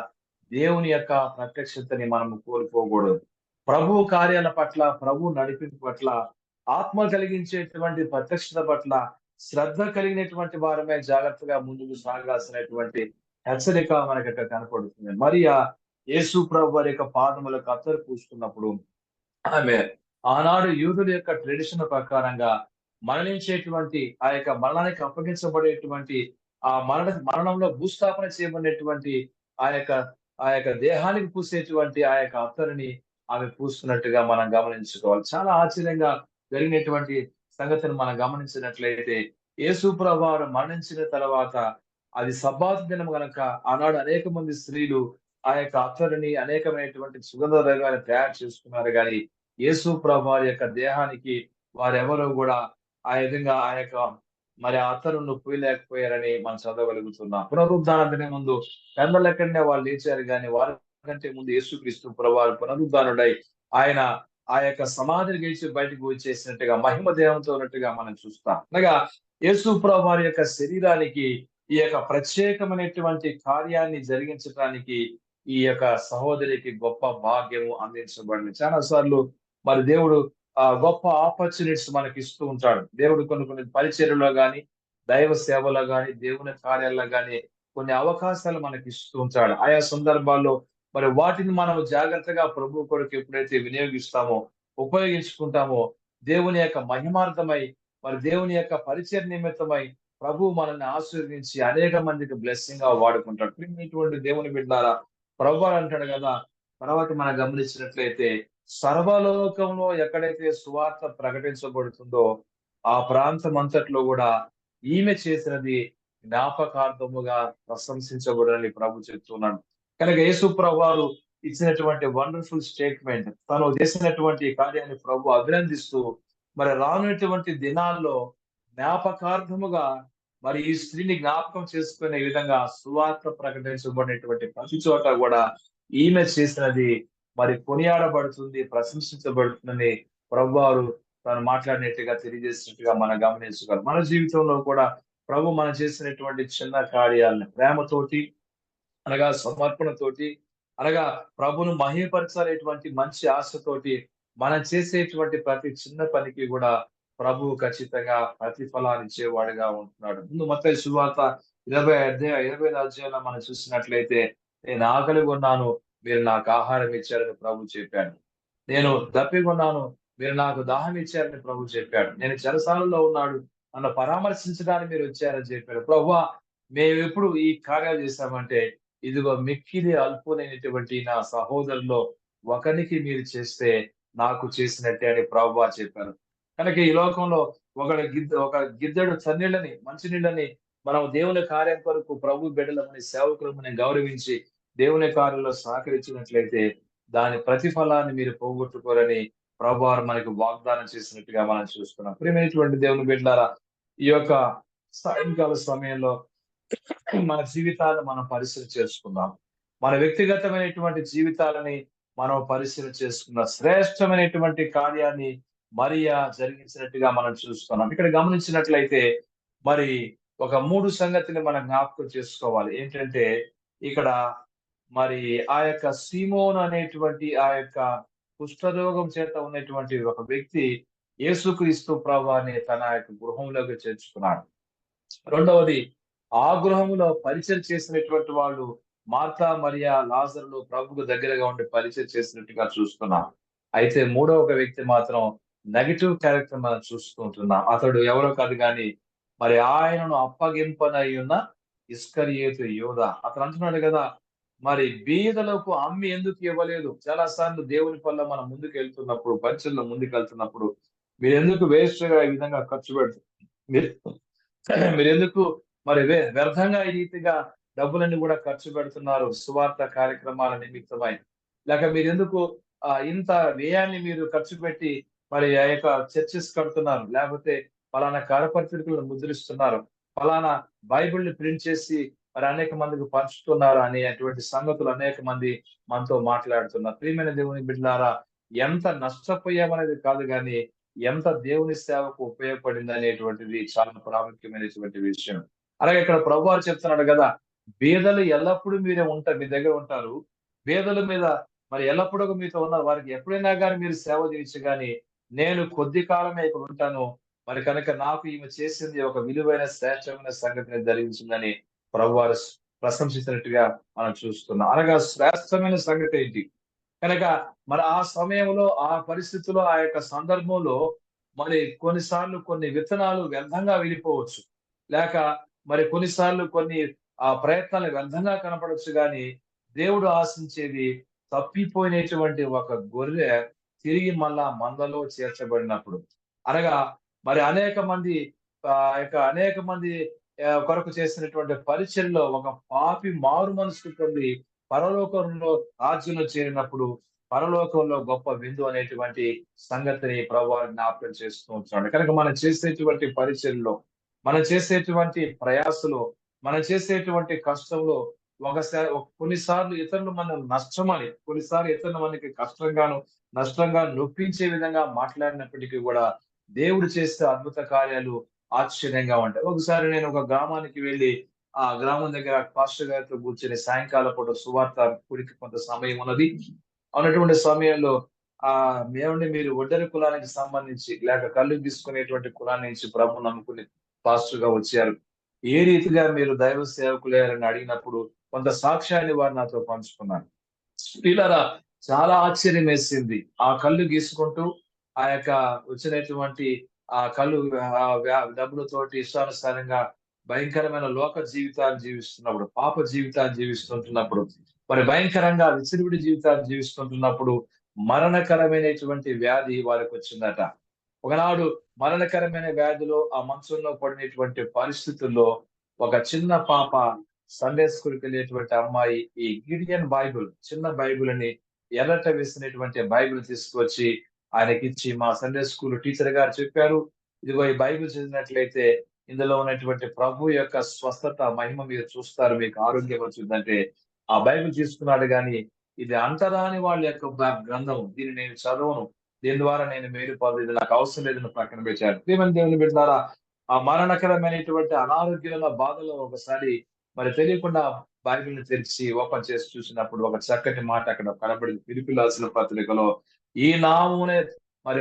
దేవుని యొక్క ప్రత్యక్షతని మనం కోల్పోకూడదు. ప్రభు కార్యాల పట్ల, ప్రభు నడిపింపు పట్ల, ఆత్మ కలిగించేటువంటి ప్రత్యక్షత పట్ల శ్రద్ధ కలిగినటువంటి వారమే జాగ్రత్తగా ముందుకు సాగాల్సినటువంటి హెచ్చరిక మనకి అక్కడ కనపడుతుంది. మరియా యేసు ప్రభు వారి యొక్క పాదములకు అత్తరు పూసుకున్నప్పుడు ఆమె ఆనాడు యూదుల యొక్క ట్రెడిషన్ ప్రకారంగా మరణించేటువంటి ఆ యొక్క మరణానికి అప్పగించబడేటువంటి ఆ మరణంలో భూస్థాపన చేయబడినటువంటి ఆ యొక్క ఆ యొక్క దేహానికి పూసేటువంటి ఆ యొక్క అత్తరుని ఆమె పూస్తున్నట్టుగా మనం గమనించుకోవాలి. చాలా ఆశ్చర్యంగా జరిగినటువంటి సంగతిని మనం గమనించినట్లయితే యేసు ప్రభువారు మరణించిన తర్వాత అది సబ్బాతు దినం గనక ఆనాడు అనేక మంది స్త్రీలు ఆ యొక్క అత్తరుని అనేకమైనటువంటి సుగంధ ద్రవ్యాన్ని తయారు చేసుకున్నారు కానీ యేసు ప్రభువారి యొక్క దేహానికి వారెవరూ కూడా ఆ విధంగా ఆ యొక్క మరి అత్తరును పూయలేకపోయారని మనం చదవగలుగుతున్నాం. పునరుద్ధాన దినం ముందు పెందలెక్కడనే వాళ్ళు లేచారు కానీ వారి కంటే ముందు యేసుక్రీస్తు ప్రభువారు పునరుద్ధానుడై ఆయన ఆ యొక్క సమాధిని గెలిచి బయటకు వచ్చేసినట్టుగా మహిమ దేహంతో ఉన్నట్టుగా మనం చూస్తాం. అనగా యేసు ప్రభువారి యొక్క శరీరానికి ఈ యొక్క ప్రత్యేకమైనటువంటి కార్యాన్ని జరిగించడానికి ఈ యొక్క సహోదరికి గొప్ప భాగ్యము అందించబడింది. చాలా సార్లు మరి దేవుడు గొప్ప ఆపర్చునిటీస్ మనకి ఇస్తూ ఉంటాడు. దేవుడు కొన్ని పరిచర్యలో గాని, దైవ సేవలో గాని, దేవుని కార్యాల్లో గాని కొన్ని అవకాశాలు మనకి ఇస్తూ ఉంటాడు. ఆయా సందర్భాల్లో మరి వాటిని మనం జాగ్రత్తగా ప్రభువు కొరకు ఎప్పుడైతే వినియోగిస్తామో, ఉపయోగించుకుంటామో, దేవుని యొక్క మహిమార్థమై మరి దేవుని యొక్క పరిచయ నిమిత్తమై ప్రభువు మనల్ని ఆశీర్వదించి అనేక మందికి బ్లెస్సింగ్ గా వాడుకుంటాడు. ప్రియమైనటువంటి దేవుని బిడ్డలారా, ప్రభువు అంటాడు కదా, తర్వాత మనం గమనించినట్లయితే సర్వలోకంలో ఎక్కడైతే సువార్త ప్రకటించబడుతుందో ఆ ప్రాంతం అంతట్లో కూడా ఈమె చేసినది జ్ఞాపకార్థముగా ప్రశంసించబడని ప్రభు చెప్తున్నాడు. కనుక యేసు ప్రభు వారు ఇచ్చినటువంటి వండర్ఫుల్ స్టేట్మెంట్, తను చేసినటువంటి కార్యాన్ని ప్రభు అభినందిస్తూ మరి రానున్నటువంటి దినాల్లో జ్ఞాపకార్థముగా మరి ఈ స్త్రీని జ్ఞాపకం చేసుకునే విధంగా సువార్త ప్రకటించబడినటువంటి ప్రతి చోట కూడా ఈమె చేసినది మరి కొనియాడబడుతుంది, ప్రశంసించబడుతుందని ప్రభువారు తాను మాట్లాడినట్టుగా తెలియజేసినట్టుగా మనం గమనించగలం. మన జీవితంలో కూడా ప్రభు మనం చేసినటువంటి చిన్న కార్యాలను ప్రేమతోటి అనగా సమర్పణతోటి అనగా ప్రభును మహిమపరచాలనేటువంటి మంచి ఆశతోటి మనం చేసేటువంటి ప్రతి చిన్న పనికి కూడా ప్రభువు ఖచ్చితంగా ప్రతిఫలాన్ని ఇచ్చేవాడుగా ఉంటున్నాడు. ముందు మత్తయి సువార్త 20 అధ్యాయంలో మనం చూసినట్లయితే, నేను ఆకలిగా ఉన్నాను, మీరు నాకు ఆహారం ఇచ్చారని ప్రభు చెప్పాడు. నేను దప్పిగా ఉన్నాను, మీరు నాకు దాహం ఇచ్చారని ప్రభు చెప్పాడు. నేను చెరసాలలో ఉన్నాడు, నన్ను పరామర్శించడానికి మీరు వచ్చారని చెప్పాడు. ప్రభువా, మేమెప్పుడు ఈ కార్యాలు చేశామంటే, ఇదిగో మిక్కిలి అల్పులైనటువంటి నా సహోదరుల్లో ఒకనికి మీరు చేస్తే నాకు చేసినట్టే అని ప్రభువా చెప్పారు. కనుక ఈ లోకంలో ఒక గిద్దెడు చన్నీళ్ళని, మంచినీళ్ళని మనం దేవుని కార్యం కొరకు ప్రభు బిడ్డలమని, సేవకులమని గౌరవించి దేవుని కార్యంలో సహకరించినట్లయితే దాని ప్రతిఫలాన్ని మీరు పోగొట్టుకోరని ప్రభువారు మనకు వాగ్దానం చేసినట్టుగా మనం చూస్తున్నాం. ప్రియమైనటువంటి దేవుని బిడ్డలారా, ఈ యొక్క సాయంకాల సమయంలో మన జీవితాలను మనం పరిశీలన చేసుకుందాం. మన వ్యక్తిగతమైనటువంటి జీవితాలని మనం పరిశీలన చేసుకుందాం. శ్రేష్టమైనటువంటి కార్యాన్ని మరియా జరిగించినట్టుగా మనం చూస్తున్నాం. ఇక్కడ గమనించినట్లయితే మరి ఒక 3 సంగతిని మనం జ్ఞాపకం చేసుకోవాలి. ఏంటంటే ఇక్కడ మరి ఆ యొక్క సీమోను అనేటువంటి ఆ యొక్క కుష్ఠరోగం చేత ఉన్నటువంటి ఒక వ్యక్తి యేసుక్రీస్తు ప్రభువాని తన యొక్క గృహంలోకి చేర్చుకున్నాడు. రెండవది, ఆ గృహంలో పరిచయం చేసినటువంటి వాళ్ళు మార్తా, మరియా, లాజరులు ప్రభువుకు దగ్గరగా ఉండి పరిచయం చేసినట్టుగా చూస్తున్నాం. అయితే మూడవ ఒక వ్యక్తి మాత్రం నెగెటివ్ క్యారెక్టర్ మనం చూస్తూ ఉంటున్నాం. అతడు ఎవరో కాదు గాని మరి ఆయనను అప్పగింపనై ఉన్న ఇస్కరియోతు యూదా. అతను అంటున్నాడు కదా, మరి బీదలకు అమ్మి ఎందుకు ఇవ్వలేదు? చాలా సార్లు దేవుని పనుల మనం ముందుకు వెళ్తున్నప్పుడు, పరిచయలో ముందుకు వెళ్తున్నప్పుడు మీరెందుకు వేస్ట్ గా ఈ విధంగా ఖర్చు పెడుతున్నారు? మీరు మీరెందుకు మరి వ్యర్థంగా ఈ రీతిగా డబ్బులన్నీ కూడా ఖర్చు పెడుతున్నారు సువార్త కార్యక్రమాల నిమిత్తమై? లేక మీరెందుకు ఇంత వ్యయాన్ని మీరు ఖర్చు పెట్టి మరి ఆ యొక్క చర్చెస్ కడుతున్నారు? లేకపోతే పలానా కరపత్రికలను ముద్రిస్తున్నారు, పలానా బైబిల్ని ప్రింట్ చేసి మరి అనేక మందికి పంచుతున్నారు అనేటువంటి సంగతులు అనేక మంది మనతో మాట్లాడుతున్నారు. ప్రియమైన దేవుని బిడ్డలారా, ఎంత నష్టపోయామనేది కాదు గాని ఎంత దేవుని సేవకు ఉపయోగపడింది అనేటువంటిది చాలా ప్రాముఖ్యమైనటువంటి విషయం. అలాగే ఇక్కడ ప్రభువారు చెప్తున్నాడు కదా, బీదలు ఎల్లప్పుడూ మీ దగ్గర ఉంటారు. బీదల మీద మరి ఎల్లప్పుడూ మీతో ఉన్నారు. వారికి ఎప్పుడైనా గాని మీరు సేవ చేయొచ్చు గాని నేను కొద్ది కాలమే ఇక్కడ ఉంటాను. మరి కనుక నాకు ఈమె చేసింది ఒక విలువైన శ్రేష్టమైన సంగతిని ధరించిందని ప్రభువారు ప్రశంసించినట్టుగా మనం చూస్తున్నాం. అనగా శ్రేష్టమైన సంగతి ఏంటి? కనుక మరి ఆ సమయంలో, ఆ పరిస్థితిలో, ఆ యొక్క సందర్భంలో మరి కొన్నిసార్లు కొన్ని విత్తనాలు వ్యర్థంగా వెళ్ళిపోవచ్చు. లేక మరి కొన్నిసార్లు కొన్ని ప్రయత్నాలు వ్యర్థంగా కనపడొచ్చు గాని, దేవుడు ఆశించేది తప్పిపోయినటువంటి ఒక గొర్రె తిరిగి మళ్ళా మందలో చేర్చబడినప్పుడు. అనగా మరి అనేక మంది కొరకు చేసినటువంటి పరిచర్యలో ఒక పాపి మారు మనసు పొంది పరలోకంలో రాజ్యంలో చేరినప్పుడు పరలోకంలో గొప్ప విందు అనేటువంటి సంగతిని ప్రభువారు జ్ఞాపకం చేస్తూ ఉంటున్నాడు. కనుక మనం చేసేటువంటి పరిచర్యలో, మనం చేసేటువంటి ప్రయాసలో, మనం చేసేటువంటి కష్టంలో కొన్నిసార్లు ఇతరులు మనం నష్టమని, కొన్నిసార్లు ఇతరులు మనకి నష్టంగా నొప్పించే విధంగా మాట్లాడినప్పటికీ కూడా దేవుడు చేసే అద్భుత కార్యాలు ఆశ్చర్యంగా ఉంటాయి. ఒకసారి నేను ఒక గ్రామానికి వెళ్ళి ఆ గ్రామం దగ్గర పాస్టర్ గారితో కూర్చొని సాయంకాలం పూట సువార్త కూడికి కొంత సమయం ఉన్నది. ఉన్నటువంటి సమయంలో ఏమండి మీరు ఒడ్డెర కులానికి సంబంధించి లేక కళ్ళు తీసుకునేటువంటి కులాన్ని నుంచి ప్రభు నమ్ముకుని పాస్టర్ గా వచ్చారు. ఏ రీతిగా మీరు దైవ సేవకులయ్యారని అడిగినప్పుడు కొంత సాక్ష్యాన్ని వారు నాతో పంచుకున్నారు. ప్రియులారా, చాలా ఆశ్చర్యం వేసింది. ఆ కళ్ళు గీసుకుంటూ ఆ యొక్క వచ్చినటువంటి ఆ కళ్ళు డబ్బులతోటి ఇష్టానుసారంగా భయంకరమైన లోక జీవితాన్ని జీవిస్తున్నప్పుడు, పాప జీవితాన్ని జీవిస్తుంటున్నప్పుడు, మరి భయంకరంగా విచ్చలవిడి జీవితాన్ని జీవిస్తుంటున్నప్పుడు మరణకరమైనటువంటి వ్యాధి వారికి వచ్చిందట. ఒకనాడు మరణకరమైన వ్యాధిలో ఆ మంచంలో పడినటువంటి పరిస్థితుల్లో ఒక చిన్న పాప సండే స్కూల్‌కి వెళ్ళేటువంటి అమ్మాయి ఈ గిడియన్ బైబుల్ చిన్న బైబుల్ అని ఎర్రట వేసినటువంటి బైబిల్ తీసుకొచ్చి ఆయనకిచ్చి, మా సండే స్కూల్ టీచర్ గారు చెప్పారు, ఇదిగో ఈ బైబిల్ చదివినట్లయితే ఇందులో ఉన్నటువంటి ప్రభు యొక్క స్వస్థత మహిమ మీరు చూస్తారు, మీకు ఆరోగ్యం వచ్చిందంటే ఆ బైబిల్ తీసుకున్నాడు గాని ఇది అంటరాని వాళ్ళ యొక్క గ్రంథం, దీన్ని నేను చదవను, దీని ద్వారా నేను మేలు పొందలేదు, ఇది నాకు అవసరం లేదని పక్కన పెట్టారు. ప్రియమైన దేవుని బిడ్డలారా, ఆ మరణకరమైనటువంటి అనారోగ్యంలో బాధలో ఒకసారి మరి తెలియకుండా బైబిల్‌ని తెరిచి ఓపెన్ చేసి చూసినప్పుడు ఒక చక్కటి మాట అక్కడ కనబడింది. ఫిలిప్పీయులకు రాసిన పత్రికలో ఈ నామమునే మరి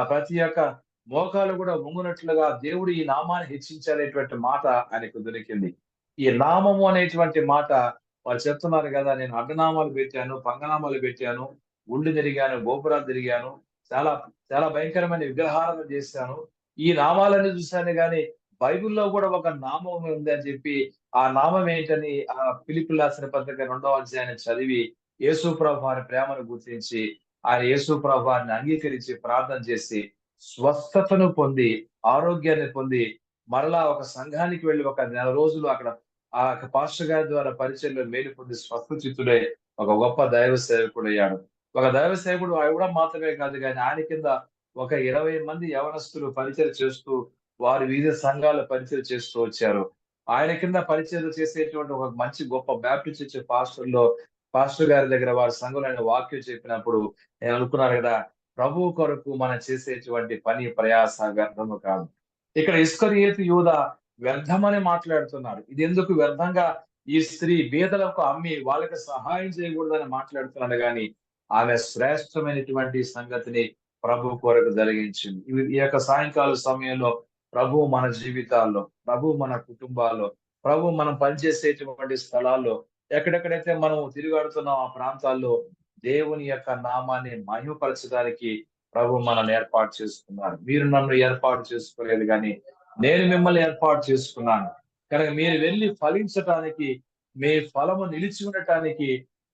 ప్రతి యొక్క మోకాలు కూడా వంగునట్లుగా దేవుడు ఈ నామాన్ని హెచ్చించనేటువంటి మాట ఆయనకు దొరికింది. ఈ నామము అనేటువంటి మాట వాళ్ళు చెప్తున్నారు కదా! నేను అడ్డనామాలు పెట్టాను, పంగనామాలు పెట్టాను, గుళ్ళు తిరిగాను, గోపురాలు తిరిగాను, చాలా చాలా భయంకరమైన విగ్రహారాధన చేశాను. ఈ నామాలన్నీ చూశాను గాని బైబిల్‌లో కూడా ఒక నామం ఉంది అని చెప్పి ఆ నామం ఏంటని ఫిలిప్పీయులకు రాసిన పత్రిక 2వ అధ్యాయాన్ని చదివి యేసు ప్రభు వారి ప్రేమను గుర్తించి ఆయన యేసు ప్రభు వారిని అంగీకరించి ప్రార్థన చేసి స్వస్థతను పొంది, ఆరోగ్యాన్ని పొంది మరలా ఒక సంఘానికి వెళ్లి ఒక నెల రోజులు అక్కడ ఆ యొక్క పాస్టర్ గారి ద్వారా పరిచర్యలో మేలు పొంది స్వస్థచిత్తుడై ఒక గొప్ప దైవ సేవకుడయ్యాడు. ఒక దైవ సేవకుడు అవ్వడం మాత్రమే కాదు గాని ఆయన కింద ఒక 20 మంది యవనస్తులు పరిచయం చేస్తూ వారు వివిధ సంఘాల్లో పరిచయం చేస్తూ వచ్చారు. ఆయన కింద పరిచర్య చేసేటువంటి ఒక మంచి గొప్ప బాప్టిస్ట్ చర్చ్ పాస్టర్ గారి దగ్గర వారి సంఘంలో ఆయన వాక్యం చెప్పినప్పుడు నేను అనుకున్నాను కదా! ప్రభువు కొరకు మనం చేసేటువంటి పని ప్రయాస వ్యర్థము కాదు. ఇక్కడ ఇస్కరియోతు యూదా వ్యర్థమని మాట్లాడుతున్నాడు. ఇదెందుకు వ్యర్థంగా ఈ స్త్రీ బీదలకు అమ్మి వాళ్ళకి సహాయం చేయకూడదని మాట్లాడుతున్నాడు గాని, ఆమె శ్రేష్టమైనటువంటి సంగతిని ప్రభు కొరకు జరిగించింది. ఈ యొక్క సాయంకాల సమయంలో ప్రభువు మన జీవితాల్లో, ప్రభువు మన కుటుంబాల్లో, ప్రభువు మనం పనిచేసేటువంటి స్థలాల్లో, ఎక్కడెక్కడైతే మనం తిరుగాడుతున్నాం ఆ ప్రాంతాల్లో దేవుని యొక్క నామాన్ని మహిమపరచడానికి ప్రభు మనల్ని ఏర్పాటు చేసుకున్నారు. మీరు నన్ను ఏర్పాటు చేసుకోలేదు గాని నేను మిమ్మల్ని ఏర్పాటు చేసుకున్నాను. కనుక మీరు వెళ్లి ఫలించటానికి, మీ ఫలము నిలిచి ఉండటానికి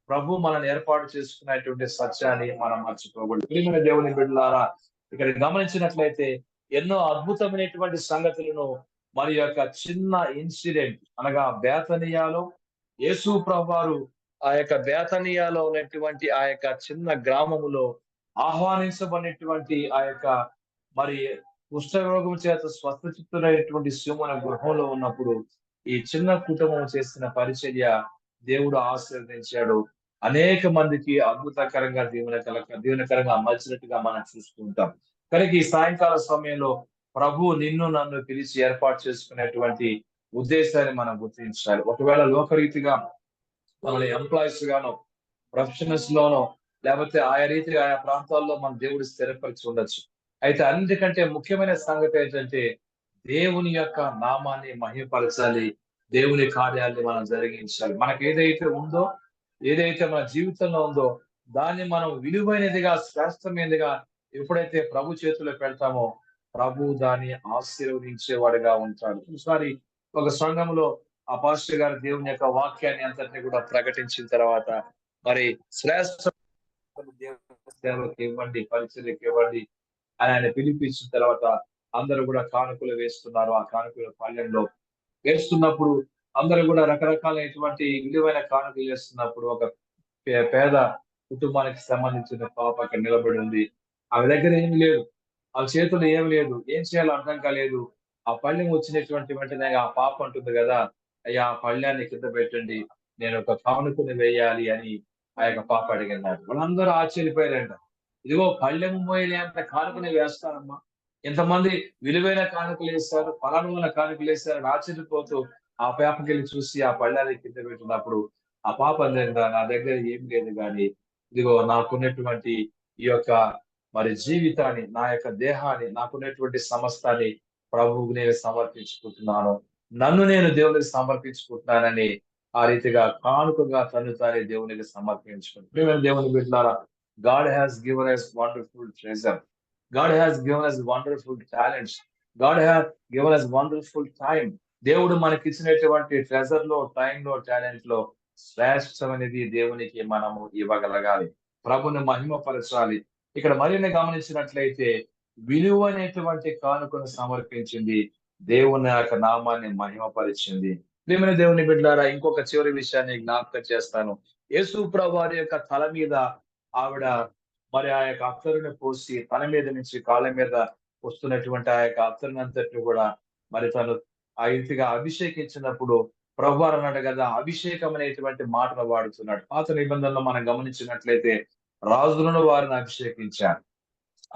ప్రభు మనల్ని ఏర్పాటు చేసుకున్నటువంటి సత్యాన్ని మనం మర్చిపోకూడదు. ప్రియమైన దేవుని బిడ్డలారా, ఇక్కడ గమనించినట్లయితే ఎన్నో అద్భుతమైనటువంటి సంగతులను మరి యొక్క చిన్న ఇన్సిడెంట్ అనగా బేతనియాలో యేసు ప్రభువారు ఆ యొక్క బేతనియాలో ఉన్నటువంటి ఆ యొక్క చిన్న గ్రామములో ఆహ్వానించబడినటువంటి ఆ యొక్క మరి కుష్ఠరోగం చేత స్వస్థచిత్తుడైనటువంటి సీమోన గృహంలో ఉన్నప్పుడు ఈ చిన్న కుటుంబం చేసిన పరిచర్య దేవుడు ఆశీర్వదించాడు. అనేక మందికి అద్భుతకరంగా దీవెనకరంగా మలిచినట్టుగా మనం చూస్తూ ఉంటాం. కనుక ఈ సాయంకాల సమయంలో ప్రభు నిన్ను నన్ను పిలిచి ఏర్పాటు చేసుకునేటువంటి ఉద్దేశాన్ని మనం గుర్తించాలి. ఒకవేళ లోకరీతిగా మనల్ని ఎంప్లాయీస్ గానో, ప్రొఫెషనల్స్ లోనో, లేకపోతే ఆయా రీతిగా ఆయా ప్రాంతాల్లో మన దేవుడు స్థిరపరిచి ఉండొచ్చు. అయితే అన్నిటికంటే ముఖ్యమైన సంగతి ఏంటంటే దేవుని యొక్క నామాన్ని మహిమపరచాలి. దేవుని కార్యాన్ని మనం జరిగించాలి. మనకు ఏదైతే ఉందో, ఏదైతే మన జీవితంలో ఉందో దాన్ని మనం విలువైనదిగా, శ్రేష్టమైనదిగా ఎప్పుడైతే ప్రభు చేతిలో పెడతామో ప్రభు దాన్ని ఆశీర్వదించేవాడుగా ఉంటాడు. ఒకసారి ఒక సంఘంలో ఆ పాస్టర్ గారు దేవుని యొక్క వాక్యాన్ని అంతటిని కూడా ప్రకటించిన తర్వాత మరి శ్రేష్ట సేవకి ఇవ్వండి, పరిచర్యకి ఇవ్వండి అని ఆయన పిలిపించిన తర్వాత అందరూ కూడా కానుకలు వేస్తున్నారు. ఆ కానుకల పళ్ళెంలో వేస్తున్నప్పుడు అందరూ కూడా రకరకాలైనటువంటి విలువైన కానుకలు వేస్తున్నప్పుడు ఒక పేద కుటుంబానికి సంబంధించిన పాప అక్కడ నిలబడి ఉంది. ఆమె దగ్గర ఏమి లేదు. ఆమె చేతుల్లో ఏమి లేదు. ఏం చేయాలో అర్థం కాలేదు. ఆ పళ్ళెం వచ్చినటువంటి వెంటనే ఆ పాప అంటుంది కదా! అయ్యా ఆ పళ్ళాన్ని కింద పెట్టండి, నేను ఒక కానుకని వేయాలి అని ఆ యొక్క పాప అడిగిందట. వాళ్ళందరూ ఆశ్చర్యపోయారంట. ఇదిగో పళ్ళెము మోయలేంత కానుకని వేస్తానమ్మా. ఎంతమంది విలువైన కానుకలు వేస్తారు, ఫలానా కానుకలు వేస్తారని ఆశ్చర్యపోతూ ఆ పాపకెళ్ళి చూసి ఆ పళ్ళాన్ని కింద పెట్టినప్పుడు ఆ పాప అందంగా నా దగ్గర ఏం లేదు కానీ ఇదిగో నాకున్నటువంటి ఈ యొక్క మరి జీవితాన్ని, నా యొక్క దేహాన్ని, నాకున్నటువంటి సమస్తాన్ని ప్రభువుకు నేను సమర్పించుకుంటున్నాను. నన్ను నేను దేవునికి సమర్పించుకుంటున్నానని ఆ రీతిగా కానుకగా తను తానే దేవునికి సమర్పించుకుంది. ప్రియమైన దేవుని బిడ్డలారా, God has given us wonderful treasure. God has given us wonderful talents. God has given us wonderful time. దేవుడు మనకిచ్చినటువంటి ట్రెజర్ లో, టైంలో, టాలెంట్ లో శ్రేష్టమైనది దేవునికి మనము ఇవ్వగలగాలి. ప్రభుని మహిమపరచాలి. ఇక్కడ మరిన్ని గమనించినట్లయితే విలువైనటువంటి కానుకను సమర్పించింది. దేవుని యొక్క నామాన్ని మహిమపరిచింది. ప్రియమైన దేవుని బిడ్డలారా, ఇంకొక చివరి విషయాన్ని జ్ఞాపకం చేస్తాను. యేసు ప్రభువారి యొక్క తల మీద ఆవిడ మరి ఆ యొక్క అత్తరుని పోసి తల మీద నుంచి కాళ్ళ మీద వస్తున్నటువంటి ఆ యొక్క అత్తరునంతటిని కూడా మరి తను ఆ రీతిగా అభిషేకించినప్పుడు ప్రభువారు అన్నాడు కదా, అభిషేకం అనేటువంటి మాటను వాడుతున్నాడు. పాత నిబంధనలో మనం గమనించినట్లయితే రాజులను వారిని అభిషేకించారు.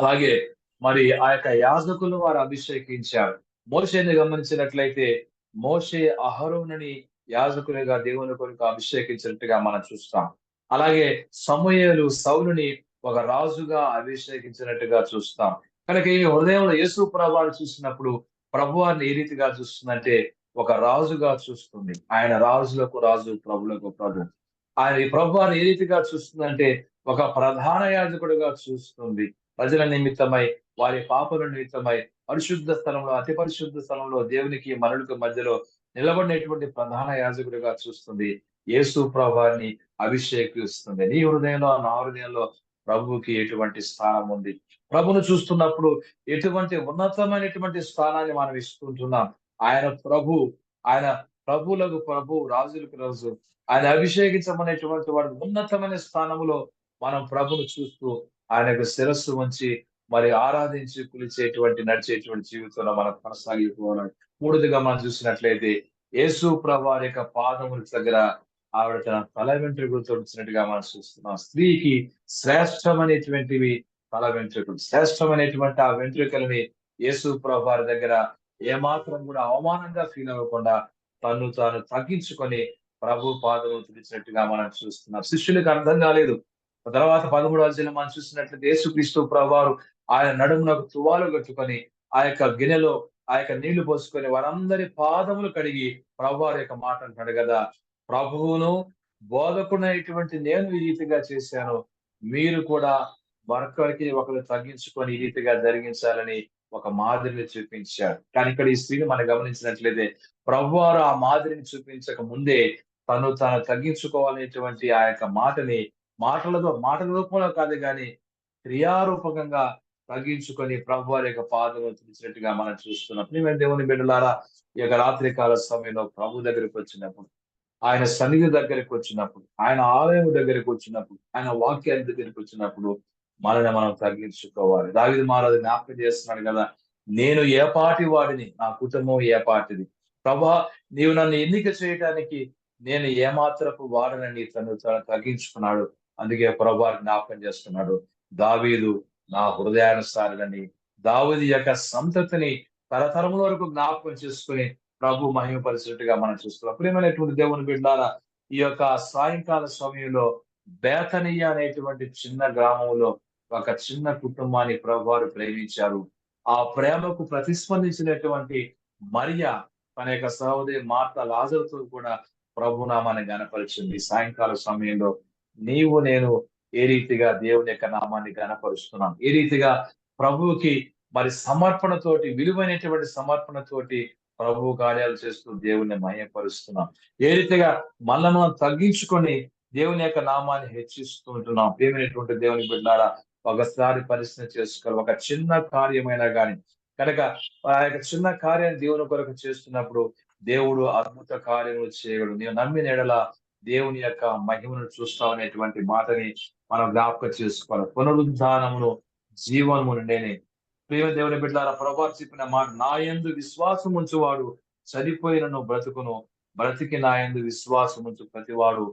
అలాగే మరి ఆ యొక్క యాజకులను వారు అభిషేకించారు. మోషేని గమనించినట్లయితే మోషే అహరోనుని యాజకునిగా దేవుని కొరకు అభిషేకించినట్టుగా మనం చూస్తాం. అలాగే సమూయేలు సౌలుని ఒక రాజుగా అభిషేకించినట్టుగా చూస్తాం. కనుక ఈ హృదయంలో యేసు ప్రభువారిని చూసినప్పుడు ప్రభువారిని ఏ రీతిగా చూస్తుందంటే ఒక రాజుగా చూస్తుంది. ఆయన రాజులకు రాజు, ప్రభులకు ప్రభు. ఆయన ఈ ప్రభువారిని ఏ రీతిగా చూస్తుందంటే ఒక ప్రధాన యాజకుడిగా చూస్తుంది. ప్రజల నిమిత్తమై, వారి పాపల నిమిత్తమై పరిశుద్ధ స్థలంలో, అతి పరిశుద్ధ స్థలంలో దేవునికి మనుషులకు మధ్యలో నిలబడినటువంటి ప్రధాన యాజకుడిగా చూస్తుంది. యేసు ప్రభువారిని అభిషేకిస్తుంది. నీ హృదయంలో, నా హృదయంలో ప్రభువుకి ఎటువంటి స్థానం ఉంది? ప్రభును చూస్తున్నప్పుడు ఎటువంటి ఉన్నతమైనటువంటి స్థానాన్ని మనం ఇస్తుంటున్నాం. ఆయన ప్రభు, ఆయన ప్రభువులకు ప్రభు, రాజులకు రాజు. ఆయన అభిషేకించమనేటువంటి వాడు ఉన్నతమైన స్థానంలో మనం ప్రభును చూస్తూ ఆయనకు శిరస్సు వంచి మరి ఆరాధించి కొలిచేటువంటి నడిచేటువంటి జీవితంలో మనం కొనసాగిపోవాలి. మూడోదిగా మనం చూసినట్లయితే యేసు ప్రభువారి యొక్క పాదముల దగ్గర ఆవిడ తన తల వెంట్రుకలు తొడిచినట్టుగా మనం చూస్తున్నాం. స్త్రీకి శ్రేష్టమైనటువంటివి తల వెంట్రుకలు. శ్రేష్టమైనటువంటి ఆ వెంట్రుకలని యేసు ప్రభువారి దగ్గర ఏమాత్రం కూడా అవమానంగా ఫీల్ అవ్వకుండా తను తాను తగ్గించుకొని ప్రభు పాదములు తుడిచినట్టుగా మనం చూస్తున్నాం. శిష్యులకు అర్థం కాలేదు. తర్వాత 13వ అధ్యాయంలో మనం చూసినట్లయితే యేసుక్రీస్తు ప్రభువారు ఆయన నడుమునకు తువాలు కట్టుకొని ఆ యొక్క గిన్నెలో ఆ యొక్క నీళ్లు పోసుకొని వారందరి పాదములు కడిగి ప్రభువారి యొక్క మాట అంటాడు కదా, ప్రభువును బోధకుడైనటువంటి నేను ఈ రీతిగా చేశాను, మీరు కూడా మరొకరికి ఒకరు తగ్గించుకొని ఈ రీతిగా జరిగించాలని ఒక మాదిరిని చూపించాడు. కానీ ఇక్కడ ఈ స్త్రీని మనం గమనించినట్లయితే ప్రభువారు ఆ మాదిరిని చూపించక ముందే తాను తగ్గించుకోవాలనేటువంటి ఆ యొక్క మాటని మాటల రూపంలో కాదు గాని క్రియారూపకంగా తగ్గించుకొని ప్రభువారి యొక్క పాదములు తుడిచినట్టుగా మనం చూస్తున్నాం. ప్రియమైన దేవుని బిడ్డలారా, ఈ యొక్క రాత్రి కాల సమయంలో ప్రభు దగ్గరికి వచ్చినప్పుడు, ఆయన సన్నిధి దగ్గరికి వచ్చినప్పుడు, ఆయన ఆలయం దగ్గరికి వచ్చినప్పుడు, ఆయన వాక్యాల దగ్గరికి వచ్చినప్పుడు మనల్ని మనం తగ్గించుకోవాలి. దావీదు మహారాజు జ్ఞాపకం చేస్తున్నాడు కదా, నేను ఏ పాటి వాడిని, నా కుటుంబం ఏ పాటిది, ప్రభా నీవు నన్ను ఎన్నిక చేయటానికి నేను ఏమాత్రపు వాడనని తను తగ్గించుకున్నాడు. అందుకే ప్రభు జ్ఞాపకం చేస్తున్నాడు, దావీదు నా హృదయానుసారులని. దావీదు యొక్క సంతతిని తరతరముల వరకు జ్ఞాపకం చేసుకుని ప్రభు మహిమపరిచినట్టుగా మనం చూస్తున్నాం. ప్రియమైనటువంటి దేవుని బిడ్డలారా, ఈ యొక్క సాయంకాల సమయంలో బేతనీయ అనేటువంటి చిన్న గ్రామంలో ఒక చిన్న కుటుంబాన్ని ప్రభువారు ప్రేమించారు. ఆ ప్రేమకు ప్రతిస్పందించినటువంటి మరియ తన యొక్క సహోదరి మార్త లాజరుతో కూడా ప్రభునామాన్ని గనపరిచింది. సాయంకాల సమయంలో నీవు నేను ఏ రీతిగా దేవుని యొక్క నామాన్ని గనపరుస్తున్నాం, ఏ రీతిగా ప్రభువుకి మరి సమర్పణతోటి, విలువైనటువంటి సమర్పణతోటి ప్రభు కార్యాలు చేస్తూ దేవుణ్ణి మహిమపరుస్తున్నాం, ఏ రీతిగా మనల్ని మనం తగ్గించుకొని దేవుని యొక్క నామాన్ని హెచ్చిస్తూ ఉంటున్నాం. ప్రియమైనటువంటి దేవుని బిడ్డలారా, ఒకసారి పరిశీలన చేసుకోవాలి. ఒక చిన్న కార్యమైనా కానీ కనుక ఆ యొక్క చిన్న కార్యాన్ని దేవుని కొరకు చేస్తున్నప్పుడు దేవుడు అద్భుత కార్యములు చేయగలడు. నీవు నమ్మిన ఎడల దేవుని యొక్క మహిమను చూస్తావు అనేటువంటి మాటని మనం జ్ఞాపకం చేసుకోవాలి. పునరుద్ధానమును జీవనమును నేనే. ప్రియ దేవుని బిడ్డలారా, ప్రభువు చెప్పిన మాట, నా యందు విశ్వాసం ఉంచువాడు చనిపోయినను బ్రతుకును, బ్రతికి నా యందు విశ్వాసం ఉంచు ప్రతివాడు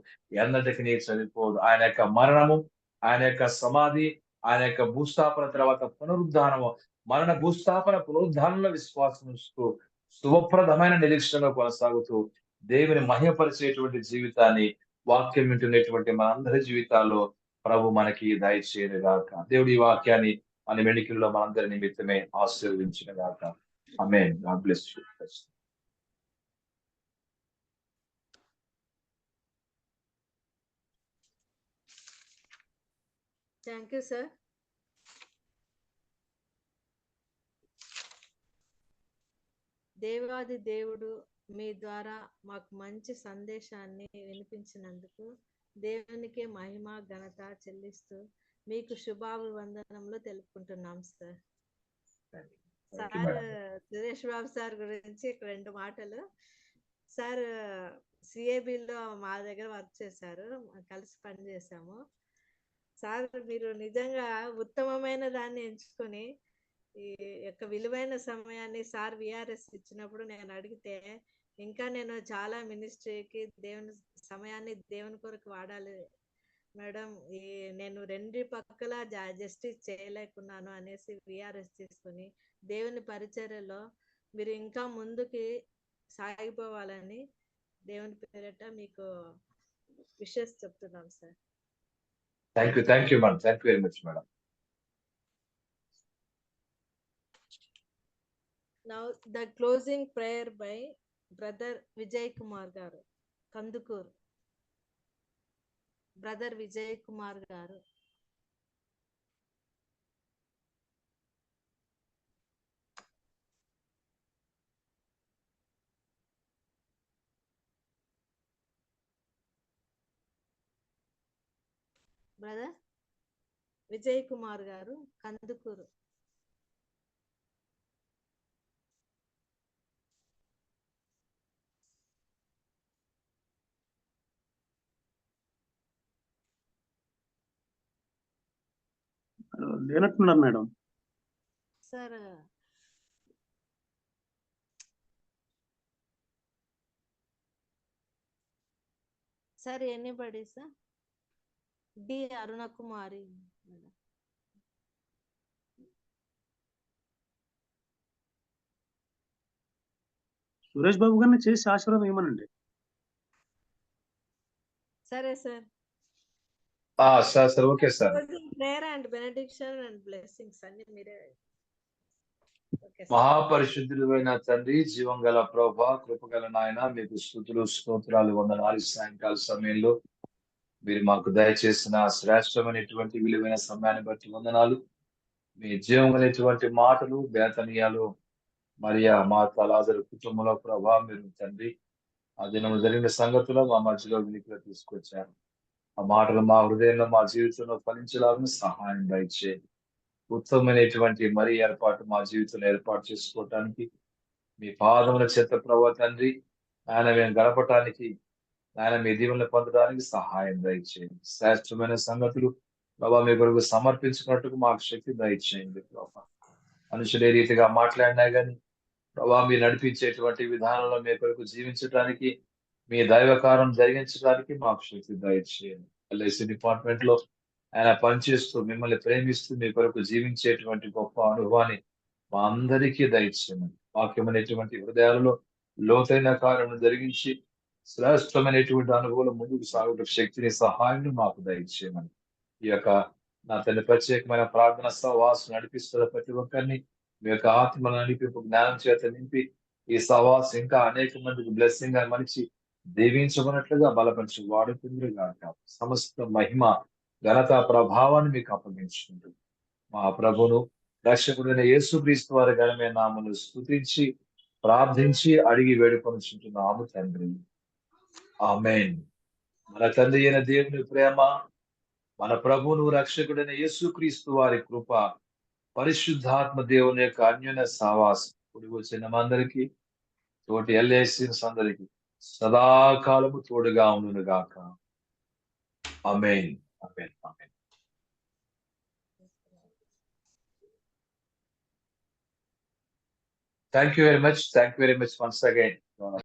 ఎన్నటికి నీ చనిపోదు. ఆయన యొక్క మరణము, ఆయన యొక్క సమాధి, ఆయన యొక్క భూస్థాపన తర్వాత పునరుద్ధానము, మరణ భూస్థాపన పునరుద్ధానంలో విశ్వాసం ఉంచుతూ శుభప్రదమైన నిరీక్షణలో కొనసాగుతూ దేవుని మహిమపరిచేటువంటి జీవితాన్ని వాక్యం వింటున్నటువంటి మనందరి జీవితాల్లో ప్రభు మనకి దయచేయను గాక. దేవుడి ఈ వాక్యాన్ని మన వెనుకల్లో మనందరి నిమిత్తమే ఆశీర్వదించిన గాక. Amen. God bless you. Thank you sir. దేవాది దేవుడు మీ ద్వారా మాకు మంచి సందేశాన్ని వినిపించినందుకు దేవునికే మహిమ ఘనత చెల్లిస్తూ మీకు శుభాభివందనములు తెలుపుకుంటున్నాం sir. Sir Suresh Babu sir గురించి 2 మాటలు. సార్ సిఏబిలో మా దగ్గర వర్క్ చేశారు, కలిసి పనిచేసాము. సార్ మీరు నిజంగా ఉత్తమమైన దాన్ని ఎంచుకొని ఈ యొక్క విలువైన సమయాన్ని సార్ విఆర్ఎస్ ఇచ్చినప్పుడు నేను అడిగితే, ఇంకా నేను చాలా మినిస్ట్రీకి దేవుని సమయాన్ని దేవుని కొరకు వాడాలి మేడం, నేను 2 పక్కల జస్టిస్ చేయలేకున్నాను అనేసి విఆర్ఎస్ తీసుకుని దేవుని పరిచర్యలో మీరు ఇంకా ముందుకి సాగిపోవాలని దేవుని పేరట మీకు విషెస్ చెప్తున్నాం sir. Thank you madam. Thank you very much madam. Now the closing prayer by Brother Vijay Kumar garu, Kandukur. Brother Vijay Kumar garu. Brother Vijay Kumar garu, Kandukur. లేనట్టున్నారు madam. Sir sir anybody sir? D Aruna Kumari. Suresh Babu గారిని చేసి ఆశీర్వాదం ఏమనండి. సరే sir. Sir okay sir. Prayer and benediction and blessings అన్ని మీరే. మహాపరిశుద్ధుడైన తండ్రి, జీవం గల ప్రభా, కృపగల నాయన, మీకు స్తుతులు స్తోత్రాలు వందనాలు. సాయంకాల సమయంలో మీరు మాకు దయచేసిన శ్రేష్టమైనటువంటి విలువైన సమయాన్ని బట్టి వందనాలు. మీ జీవం అనేటువంటి మాటలు బేతనీయాలు మరియా మార్తా లాజరు కుటుంబంలో ప్రభా మీరు తండ్రి ఆ దినం జరిగిన సంగతులు మా మధ్యలో వినికిలో తీసుకొచ్చారు. ఆ మాటలు మా హృదయంలో మా జీవితంలో ఫలించలాగా సహాయం దయచేయండి. ఉత్తమమైనటువంటి మరి ఏర్పాటు మా జీవితంలో ఏర్పాటు చేసుకోవటానికి మీ పాదముల చేత ప్రభా తండ్రి ఆయన మేము గడపటానికి ఆయన మీ దీవెనలు పొందడానికి సహాయం దయచేయండి. శ్రేష్టమైన సంగతులు ప్రభా మీ కొరకు సమర్పించుకున్నట్టుకు మాకు శక్తి దయచేయండి. ప్రభా మనుషులు ఏ రీతిగా మాట్లాడినా కానీ ప్రభా మీరు నడిపించేటువంటి విధానంలో మీ కొరకు జీవించడానికి మీ దైవకారం జరిగించడానికి మాకు శక్తి దయచేయండి. ఎల్ఐసి డిపార్ట్మెంట్ లో ఆయన పనిచేస్తూ మిమ్మల్ని ప్రేమిస్తూ మీ కొరకు జీవించేటువంటి గొప్ప అనుభవాన్ని మా అందరికీ దయచేయండి. వాక్యమైనటువంటి హృదయాలలో లోతైన కార్యం జరిగించి శ్రేష్టమైనటువంటి అనుభవం ముందుకు సాగుట శక్తిని సహాయం మాకు దయచేయమని ఈ యొక్క నా తల్లి ప్రత్యేకమైన ప్రార్థన సహవాసం నడిపిస్తున్న ప్రతి ఒక్కరిని మీ యొక్క ఆత్మను నడిపింపు జ్ఞానం చేత నింపి ఈ సహవాసం ఇంకా అనేక మందికి బ్లెస్సింగ్ గా మనిషి దీవించబడినట్లుగా బలపరిచి వాడుతుంది కాక సమస్త మహిమ ఘనత ప్రభావాన్ని మీకు అప్పగించుకుంటూ మా ప్రభును రక్షకుడైన యేసుక్రీస్తు వారి ఘనమైన నామమును స్తుతించి ప్రార్థించి అడిగి వేడుకొనుచుంటున్నాము తండ్రి. ఆమేన్. మన తండ్రి అయిన దేవుని ప్రేమ, మన ప్రభువును రక్షకుడైన యేసుక్రీస్తు వారి కృప, పరిశుద్ధాత్మ దేవుని యొక్క అన్యోన్య సహవాసం కూడి వచ్చిన అందరికీ, తోటి ఎల్ఐసిన్స్ అందరికీ సదాకాలము తోడుగా ఉండును గాక. ఆమేన్. ఆమేన్. ఆమేన్. Thank you very much. Thank you very much once again.